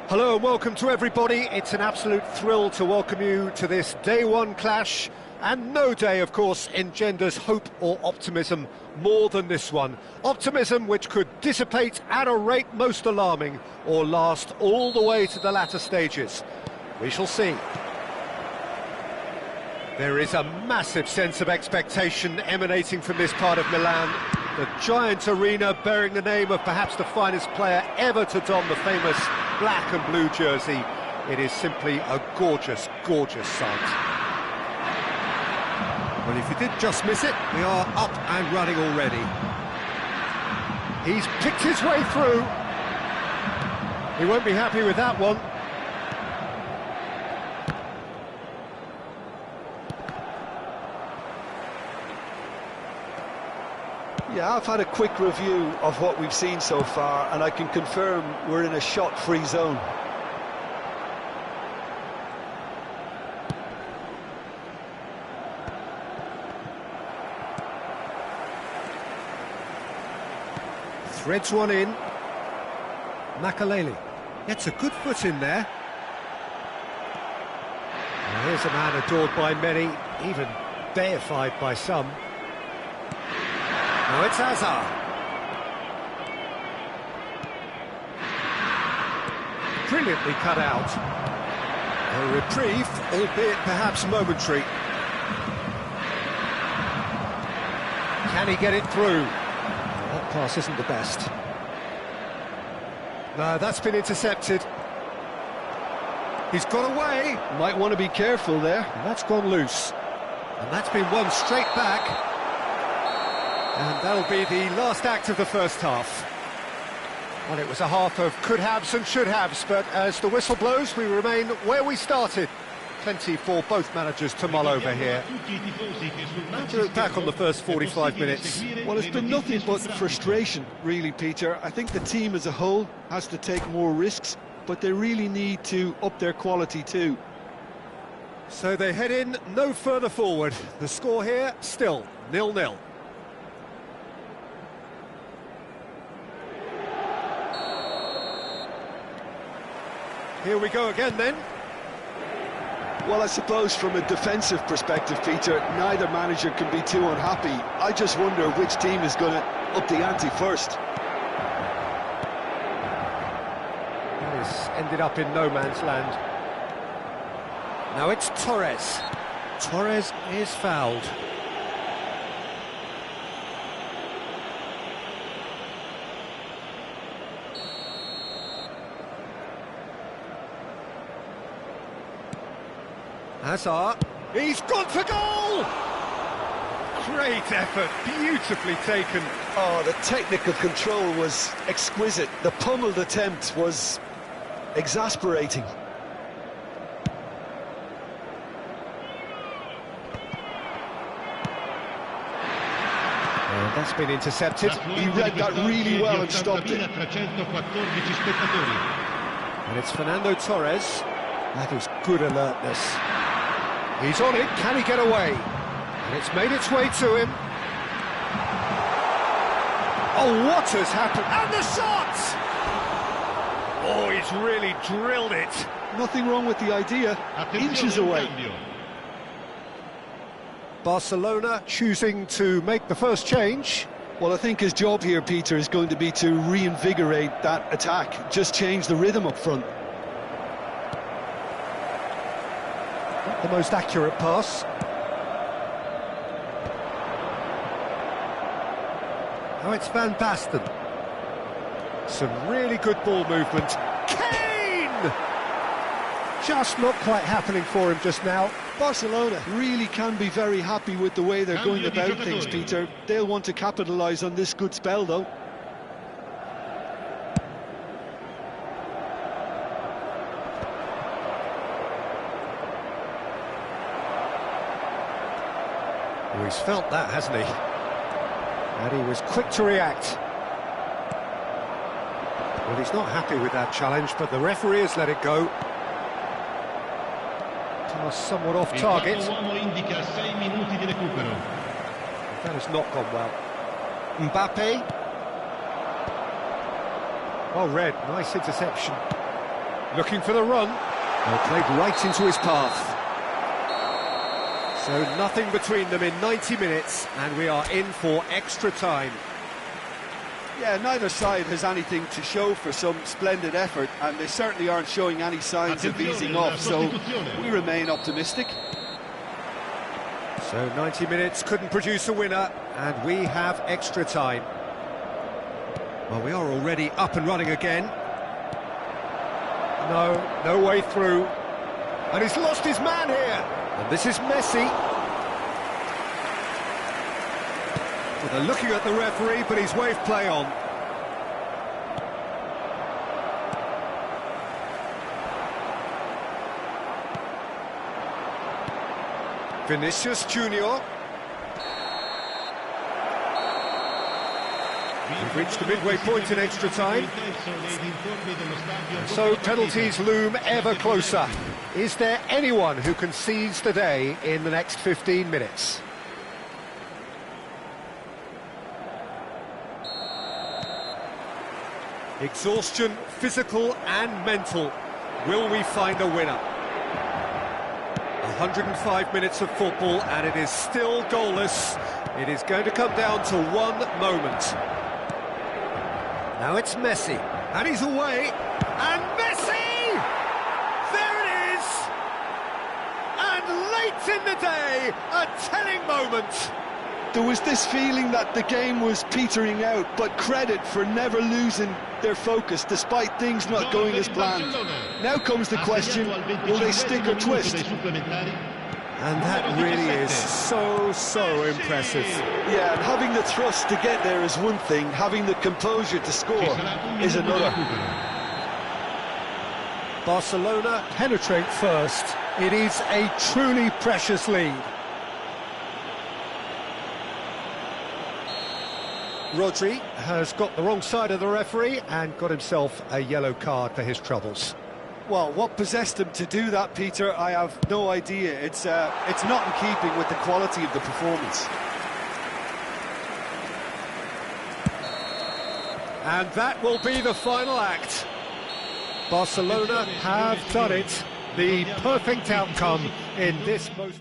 Hello and welcome to everybody. It's an absolute thrill to welcome you to this day one clash, and no day, of course, engenders hope or optimism more than this one. Optimism which could dissipate at a rate most alarming or last all the way to the latter stages. We shall see. There is a massive sense of expectation emanating from this part of Milan. The giant arena bearing the name of perhaps the finest player ever to don the famous black and blue jersey. It is simply a gorgeous, gorgeous sight. Well, if you did just miss it, we are up and running already. He's picked his way through. He won't be happy with that one. Yeah, I've had a quick review of what we've seen so far, and I can confirm we're in a shot-free zone. Threads one in. Makaleli gets a good foot in there. And here's a man adored by many, even deified by some. Now it's Hazard. Brilliantly cut out. A reprieve, albeit perhaps momentary. Can he get it through? That pass isn't the best. No, that's been intercepted. He's got away. Might want to be careful there. And that's gone loose. And that's been won straight back. And that'll be the last act of the first half. Well, it was a half of could-haves and should-haves, but as the whistle blows, we remain where we started. Plenty for both managers to mull over here. To look back on the first 45 minutes. Well, it's been nothing but frustration, really, Peter. I think the team as a whole has to take more risks, but they really need to up their quality too. So they head in no further forward. The score here, still 0-0. Here we go again then. Well, I suppose from a defensive perspective, Peter, neither manager can be too unhappy. I just wonder which team is going to up the ante first. That has ended up in no man's land. Now it's Torres. Torres is fouled. Hazard, he's gone for goal! Great effort, beautifully taken. Oh, the technical control was exquisite. The pummeled attempt was exasperating. And that's been intercepted. He read that really well and stopped it. And it's Fernando Torres. That is good alertness. He's on it, can he get away? And it's made its way to him. Oh, what has happened? And the shot! Oh, he's really drilled it. Nothing wrong with the idea, inches away. Barcelona choosing to make the first change. Well, I think his job here, Peter, is going to be to reinvigorate that attack, just change the rhythm up front. Not the most accurate pass. Now it's Van Basten. Some really good ball movement. Kane! Just not quite happening for him just now. Barcelona really can be very happy with the way they're going about things, Peter. They'll want to capitalise on this good spell, though. Oh, he's felt that, hasn't he? And he was quick to react. Well, he's not happy with that challenge, but the referee has let it go. Pass somewhat off target. That has not gone well. Mbappe. Well read, nice interception. Looking for the run. Well, played right into his path. So nothing between them in 90 minutes, and we are in for extra time. Yeah, neither side has anything to show for some splendid effort, and they certainly aren't showing any signs of easing off, so we remain optimistic. So 90 minutes couldn't produce a winner, and we have extra time. Well, we are already up and running again. No way through. And he's lost his man here. And this is Messi. Well, they're looking at the referee, but he's waved play on. Vinicius Junior. We've reached the midway point in extra time. So penalties loom ever closer. Is there anyone who can seize the day in the next 15 minutes? Exhaustion, physical and mental. Will we find a winner? 105 minutes of football and it is still goalless. It is going to come down to one moment. Now it's Messi, and he's away, and Messi! There it is! And late in the day, a telling moment. There was this feeling that the game was petering out, but credit for never losing their focus despite things not going as planned. Now comes the question, will they stick or twist? And that really is so impressive. Yeah, and having the thrust to get there is one thing, having the composure to score is another. Barcelona penetrate first. It is a truly precious lead. Rodri has got the wrong side of the referee and got himself a yellow card for his troubles. Well, what possessed him to do that, Peter, I have no idea. It's not in keeping with the quality of the performance. And that will be the final act. Barcelona have done it. The perfect outcome in this most...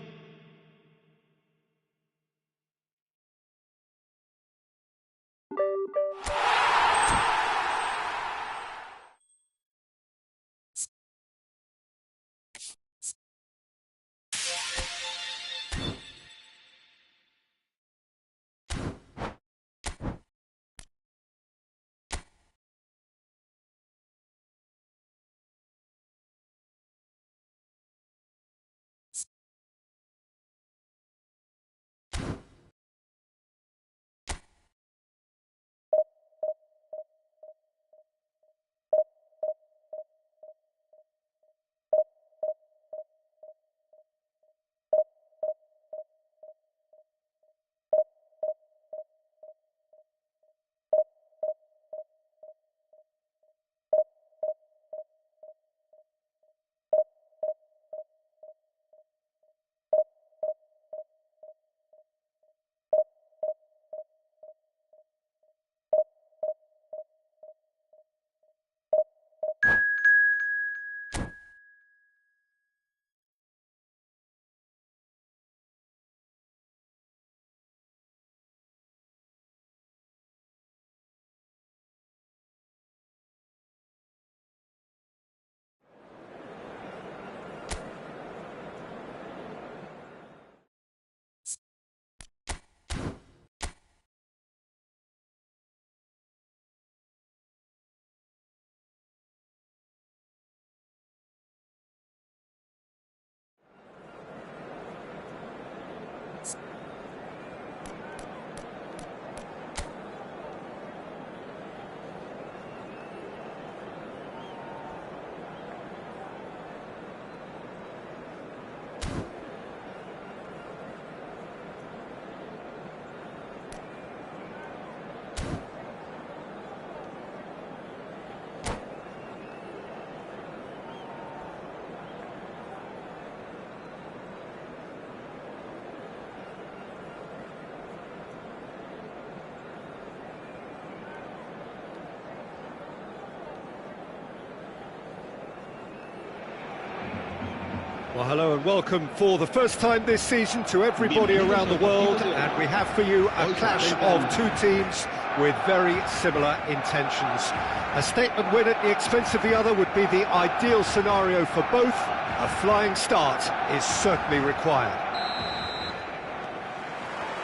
Well, hello and welcome for the first time this season to everybody around the world, and we have for you a clash of two teams with very similar intentions. A statement win at the expense of the other would be the ideal scenario for both. A flying start is certainly required.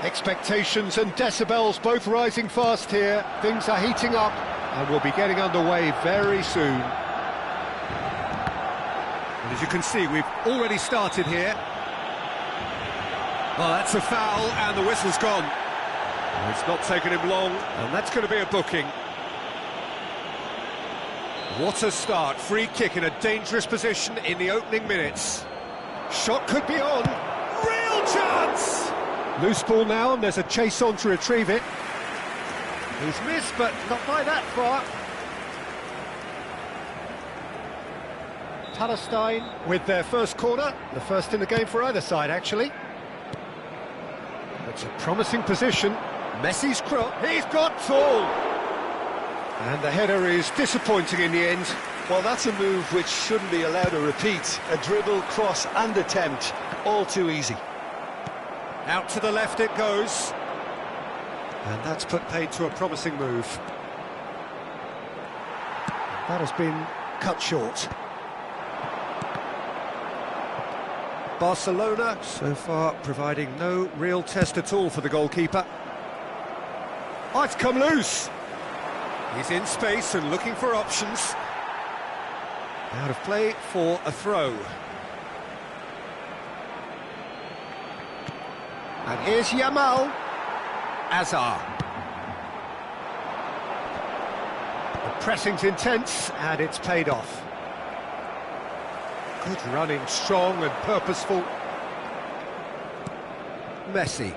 Expectations and decibels both rising fast here. Things are heating up and we'll be getting underway very soon. And as you can see, we've already started here. Oh, that's a foul, and the whistle's gone. It's not taken him long, and that's going to be a booking. What a start. Free kick in a dangerous position in the opening minutes. Shot could be on. Real chance! Loose ball now, and there's a chase on to retrieve it. He's missed, but not by that far. Palestine with their first corner, the first in the game for either side, actually. It's a promising position. Messi's cross, he's got full! And the header is disappointing in the end. Well, that's a move which shouldn't be allowed to repeat. A dribble, cross and attempt, all too easy. Out to the left it goes. And that's put paid to a promising move. That has been cut short. Barcelona, so far, providing no real test at all for the goalkeeper. Oh, it's come loose! He's in space and looking for options. Out of play for a throw. And here's Yamal. Azar. The pressing's intense, and it's paid off. Good running, strong and purposeful. Messi.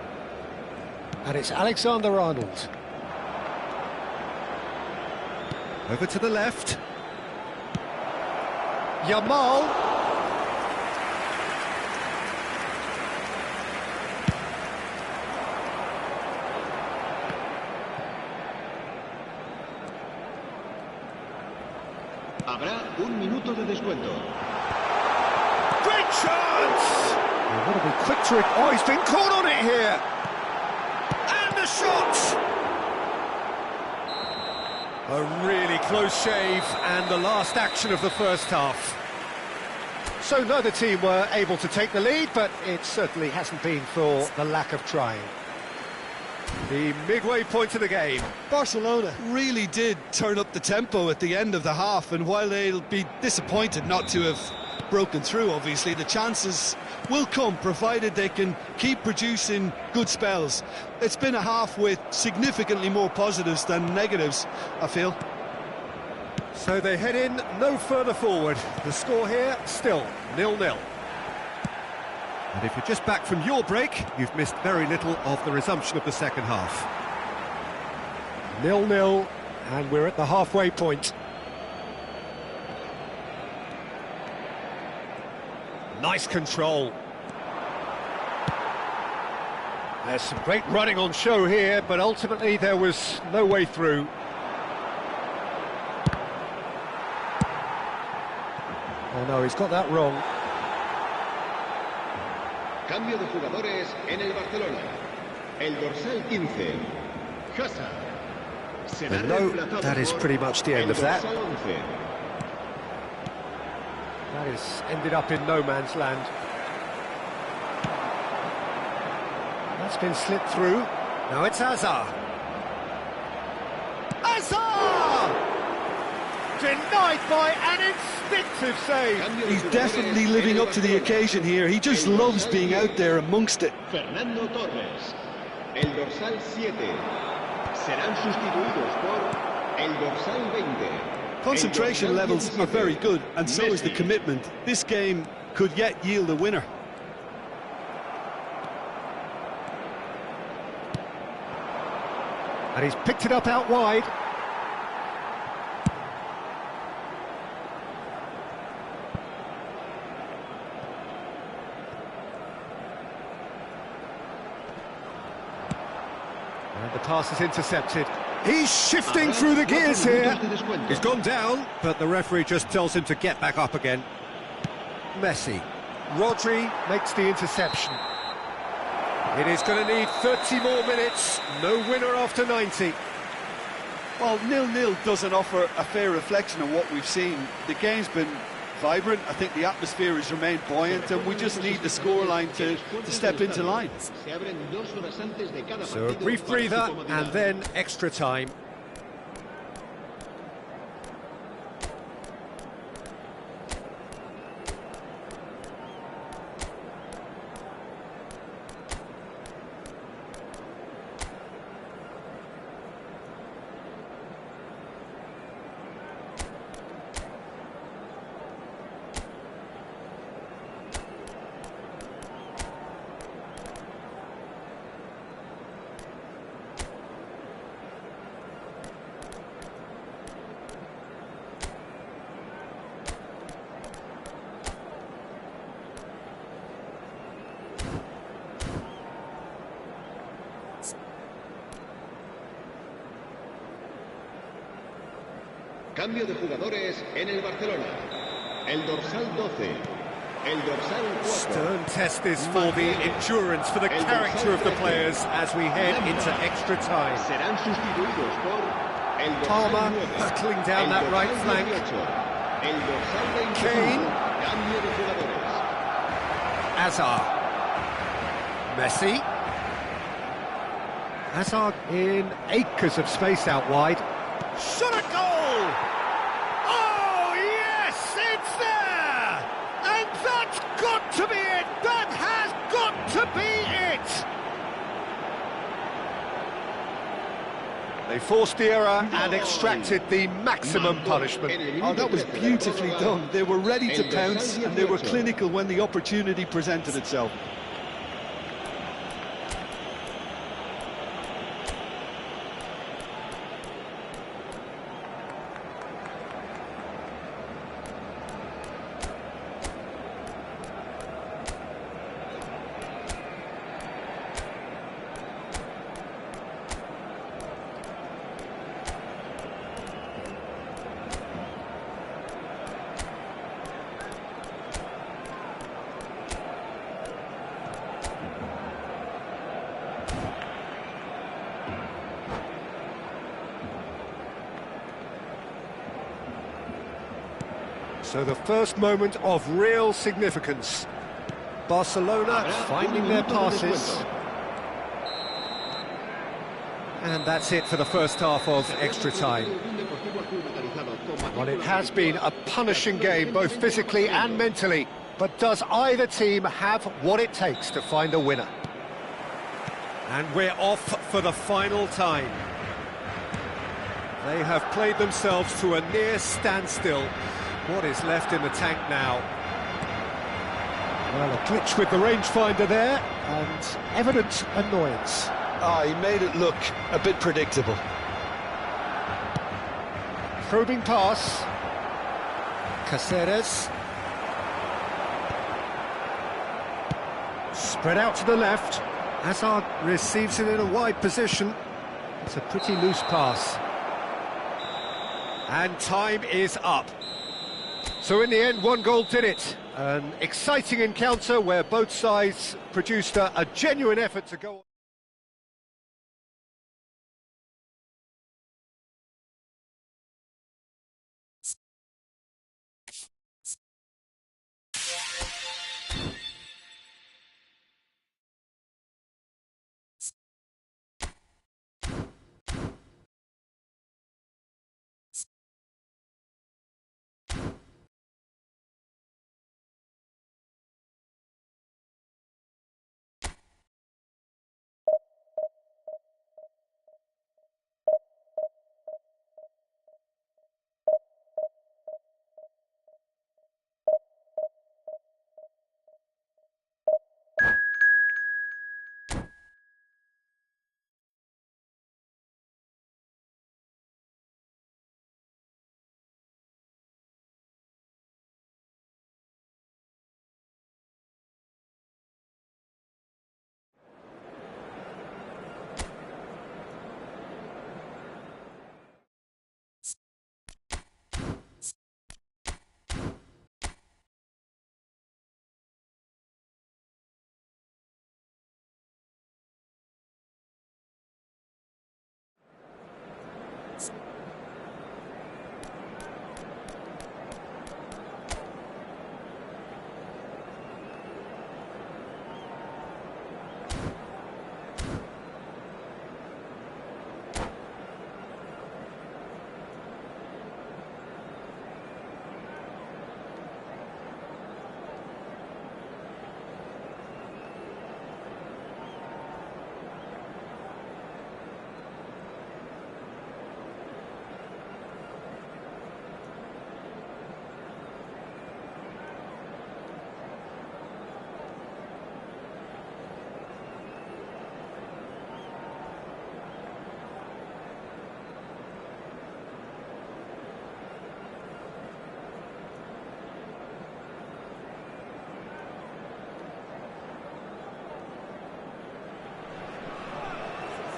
And it's Alexander-Arnold. Over to the left. Yamal. Habrá un minuto de descuento. Great chance! Oh, what a bit quick to it. Oh, he's been caught on it here. And the shot! A really close shave, and the last action of the first half. So neither team were able to take the lead, but it certainly hasn't been for the lack of trying. The midway point of the game. Barcelona really did turn up the tempo at the end of the half, and while they'll be disappointed not to have broken through, obviously, the chances will come, provided they can keep producing good spells. It's been a half with significantly more positives than negatives, I feel. So they head in no further forward. The score here, still 0-0. And if you're just back from your break, you've missed very little of the resumption of the second half. 0-0, and we're at the halfway point. Nice control. There's some great running on show here, but ultimately there was no way through. Oh no, he's got that wrong. Cambio de jugadores en el Barcelona. El dorsal 15. Hazard. Será reemplazado That is por pretty much the end el of that. dorsal 11. That has ended up in no man's land. That's been slipped through. Now it's Azar. Azar! Denied by an instinctive save. He's definitely living up to the occasion here. He just loves being out there amongst it. Fernando Torres. El dorsal 7. Serán sustituidos por el dorsal 20. Concentration levels are very good, and so is the commitment. This game could yet yield a winner. And he's picked it up out wide. And the pass is intercepted. He's shifting through the gears here. He's gone down, but the referee just tells him to get back up again. Messi. Rodri makes the interception. It is going to need 30 more minutes. No winner after 90. Well, 0-0 doesn't offer a fair reflection of what we've seen. The game's been vibrant. I think the atmosphere has remained buoyant, and we just need the scoreline to step into line. So a brief breather and then extra time. Cambio de jugadores en el Barcelona. El dorsal 12. El dorsal 4. Stern test this for the endurance, for the character of the players as we head into extra time. Serán sustituidos por el dorsal Palmer 9. hurtling down that right flank. El dorsal 21. Kane. Cambio de jugadores. Hazard. Messi. Hazard in acres of space out wide. Shot a goal! Oh, yes, it's there! And that's got to be it! That has got to be it! They forced the error and extracted the maximum punishment. Oh, that was beautifully done. They were ready to pounce, and they were clinical when the opportunity presented itself. So the first moment of real significance. Barcelona finding their passes. And that's it for the first half of extra time. Well, it has been a punishing game, both physically and mentally. But does either team have what it takes to find a winner? And we're off for the final time. They have played themselves to a near standstill. What is left in the tank now? Well, a glitch with the rangefinder there, and evident annoyance. Ah, he made it look a bit predictable. Probing pass. Caceres. Spread out to the left. Hazard receives it in a wide position. It's a pretty loose pass. And time is up. So in the end, one goal did it. An exciting encounter where both sides produced a genuine effort to go on.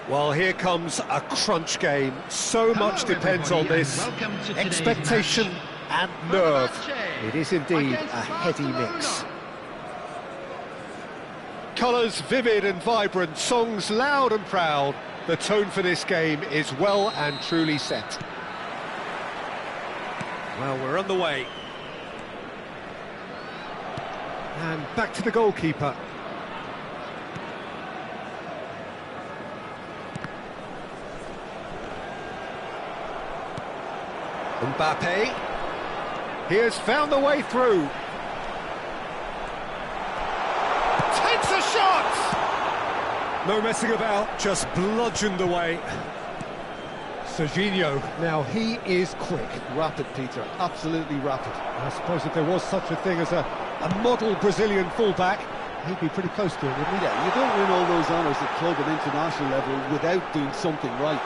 Well, here comes a crunch game. So much depends on this. Expectation and nerve. It is indeed a heady mix. Colours vivid and vibrant, songs loud and proud. The tone for this game is well and truly set. Well, we're on the way. And back to the goalkeeper. Mbappe. He has found the way through. Takes a shot! No messing about, just bludgeoned away. Serginho, now he is quick. Rapid, Peter, absolutely rapid. I suppose if there was such a thing as a model Brazilian fullback, he'd be pretty close to it, wouldn't he? Yeah, you don't win all those honours at club and international level without doing something right.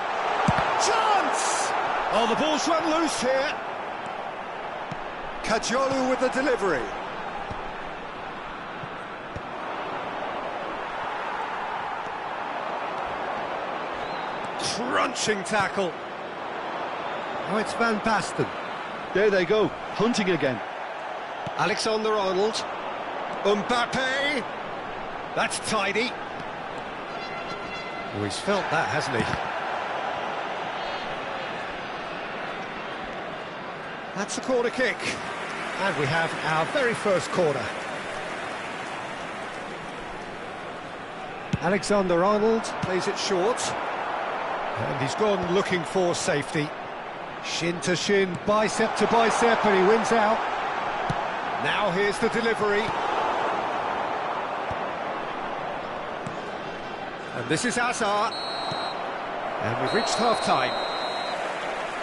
Chance! Oh, the ball's run loose here. Cajolu with the delivery. Crunching tackle. Oh, it's Van Basten. There they go, hunting again. Alexander-Arnold. Mbappe. That's tidy. Oh, he's felt that, hasn't he? That's a corner kick. And we have our very first corner. Alexander-Arnold plays it short. And he's gone looking for safety. Shin to shin, bicep to bicep, and he wins out. Now here's the delivery. And this is Hazard. And we've reached half-time.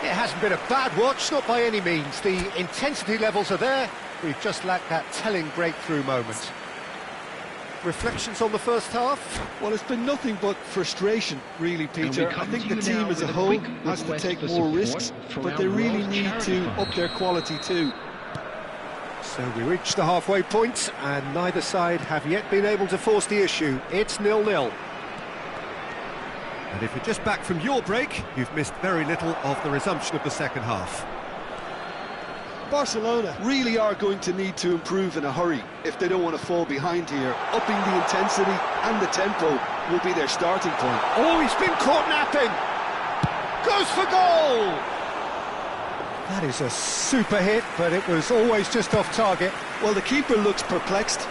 It hasn't been a bad watch, not by any means. The intensity levels are there. We've just lacked that telling breakthrough moment. Reflections on the first half? Well, it's been nothing but frustration, really, Peter. I think the team as a whole has to take more risks, but they really need to up their quality too. So we reached the halfway point, and neither side have yet been able to force the issue. It's 0-0. And if you're just back from your break, you've missed very little of the resumption of the second half. Barcelona really are going to need to improve in a hurry if they don't want to fall behind here. Upping the intensity and the tempo will be their starting point. Oh, he's been caught napping! Goes for goal! That is a super hit, but it was always just off target. Well, the keeper looks perplexed.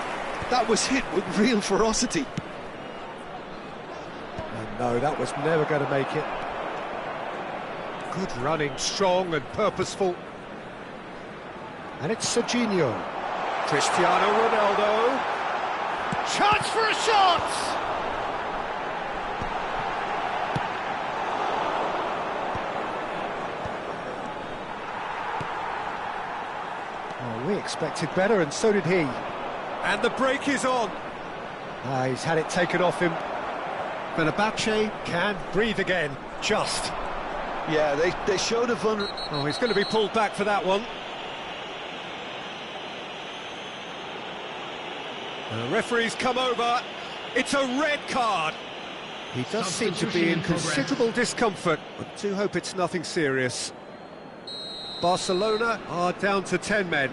That was hit with real ferocity. And no, that was never going to make it. Good running, strong and purposeful. And it's Serginho. Cristiano Ronaldo. Chance for a shot! Oh, we expected better, and so did he. And the break is on. He's had it taken off him. Fenerbahce can breathe again, just. Yeah, they showed a vulnerability. Oh, he's going to be pulled back for that one. The referee's come over. It's a red card. He does seem to be in considerable discomfort, but do hope it's nothing serious. Barcelona are down to 10 men.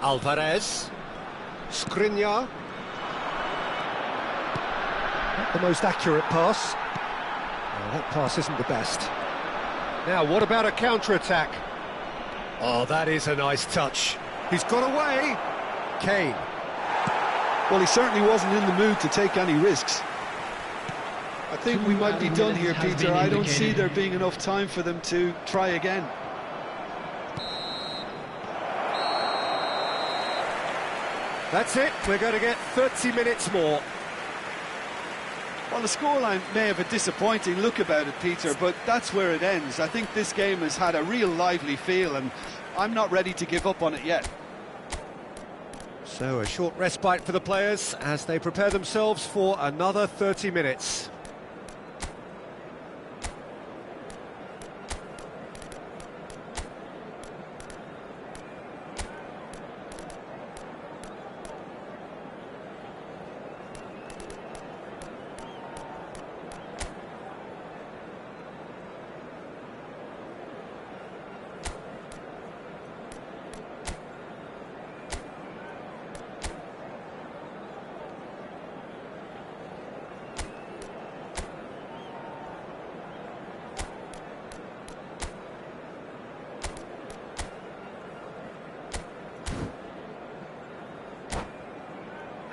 Alvarez. Skriniar. Not the most accurate pass. Oh, that pass isn't the best. Now, what about a counter-attack? Oh, that is a nice touch. He's got away. Kane. Well, he certainly wasn't in the mood to take any risks. I think we might be done here, Peter. I don't see there being enough time for them to try again. That's it. We're going to get 30 minutes more. Well, the scoreline may have a disappointing look about it, Peter, but that's where it ends. I think this game has had a real lively feel, and I'm not ready to give up on it yet. So a short respite for the players as they prepare themselves for another 30 minutes.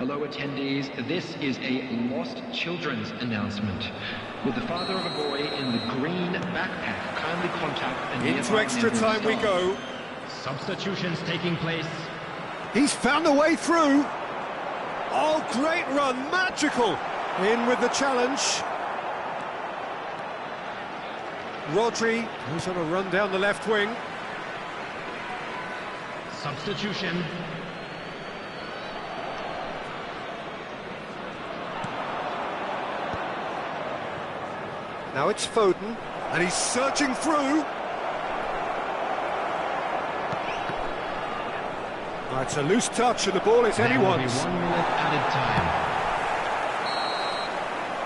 Hello attendees, this is a lost children's announcement. With the father of a boy in the green backpack, kindly contact a Into extra time we go. Substitutions taking place. He's found a way through. Oh, great run, magical. In with the challenge. Rodri, who's on a run down the left wing. Substitution. Now it's Foden, and he's searching through. Oh, it's a loose touch, and the ball is anyone's. 1 minute added time.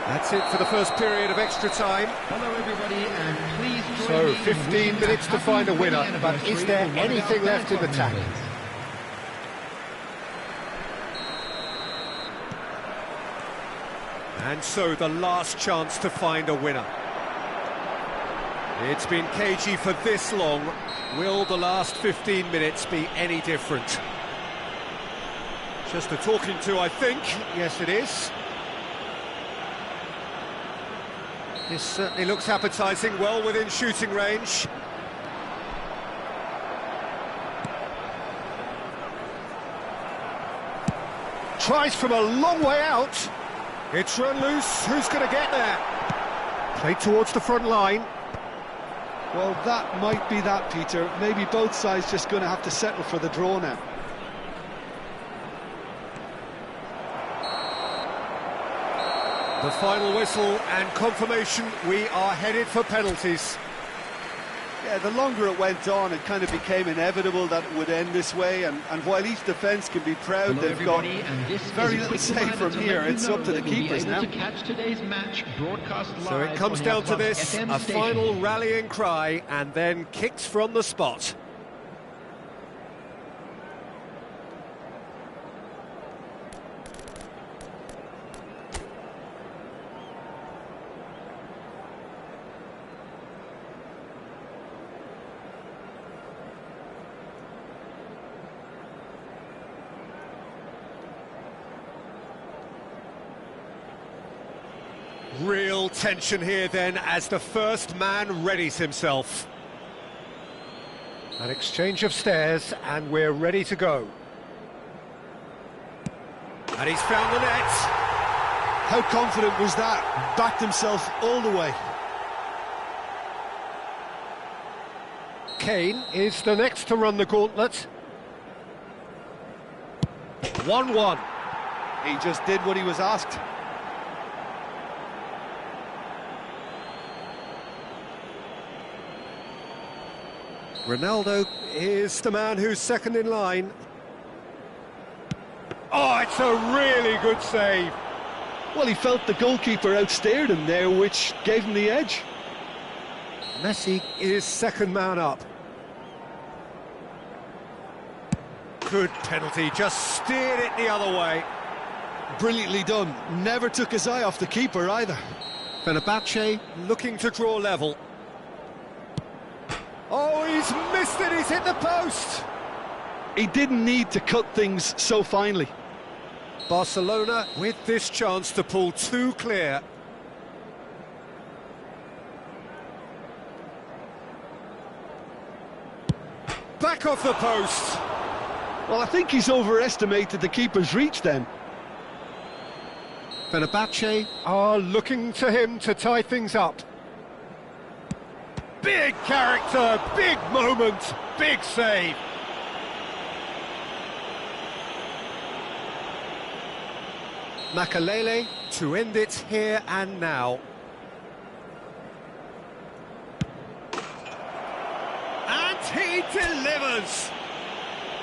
That's it for the first period of extra time. Hello everybody, and please join So, me in 15 wishing minutes a to find a happy winner, wedding but is there anniversary to one of anything our left in the fan tank? members. And so the last chance to find a winner. It's been cagey for this long. Will the last 15 minutes be any different? Just a talking to, I think. Yes, it is. This certainly looks appetising, well within shooting range. Tries from a long way out. It's run loose. Who's going to get there? Played towards the front line. Well, that might be that, Peter. Maybe both sides just going to have to settle for the draw now. The final whistle and confirmation, we are headed for penalties. Yeah, the longer it went on, it kind of became inevitable that it would end this way, and while each defence can be proud, Hello they've got everybody, and this very is a little quick say reminder from to here. let you It's know up to the that we'll be keepers able now. to catch today's match broadcast So it live comes on down your to club's this, FM a station. final rallying cry, and then kicks from the spot. Real tension here then as the first man readies himself. An exchange of stares and we're ready to go. And he's found the net. How confident was that? Backed himself all the way. Kane is the next to run the gauntlet. 1-1. He just did what he was asked. Ronaldo is the man who's second in line. Oh, it's a really good save. Well, he felt the goalkeeper outsteered him there, which gave him the edge. Messi is second man up. Good penalty, just steered it the other way. Brilliantly done. Never took his eye off the keeper either. Fenerbahce looking to draw level. Oh, he's missed it, he's hit the post. He didn't need to cut things so finely. Barcelona with this chance to pull two clear. Back off the post. Well, I think he's overestimated the keeper's reach then. Fenerbahce are looking to him to tie things up. Big character, big moment, big save. Makalele to end it here and now. And he delivers!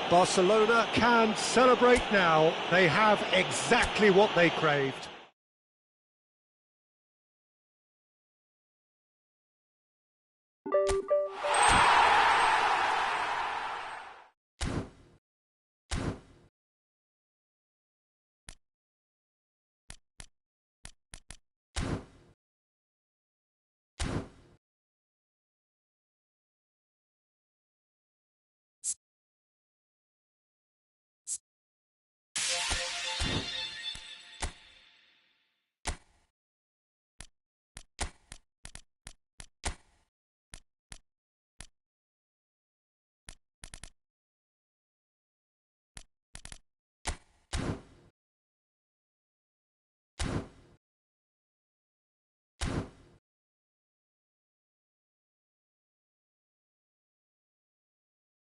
Barcelona can celebrate now. They have exactly what they craved.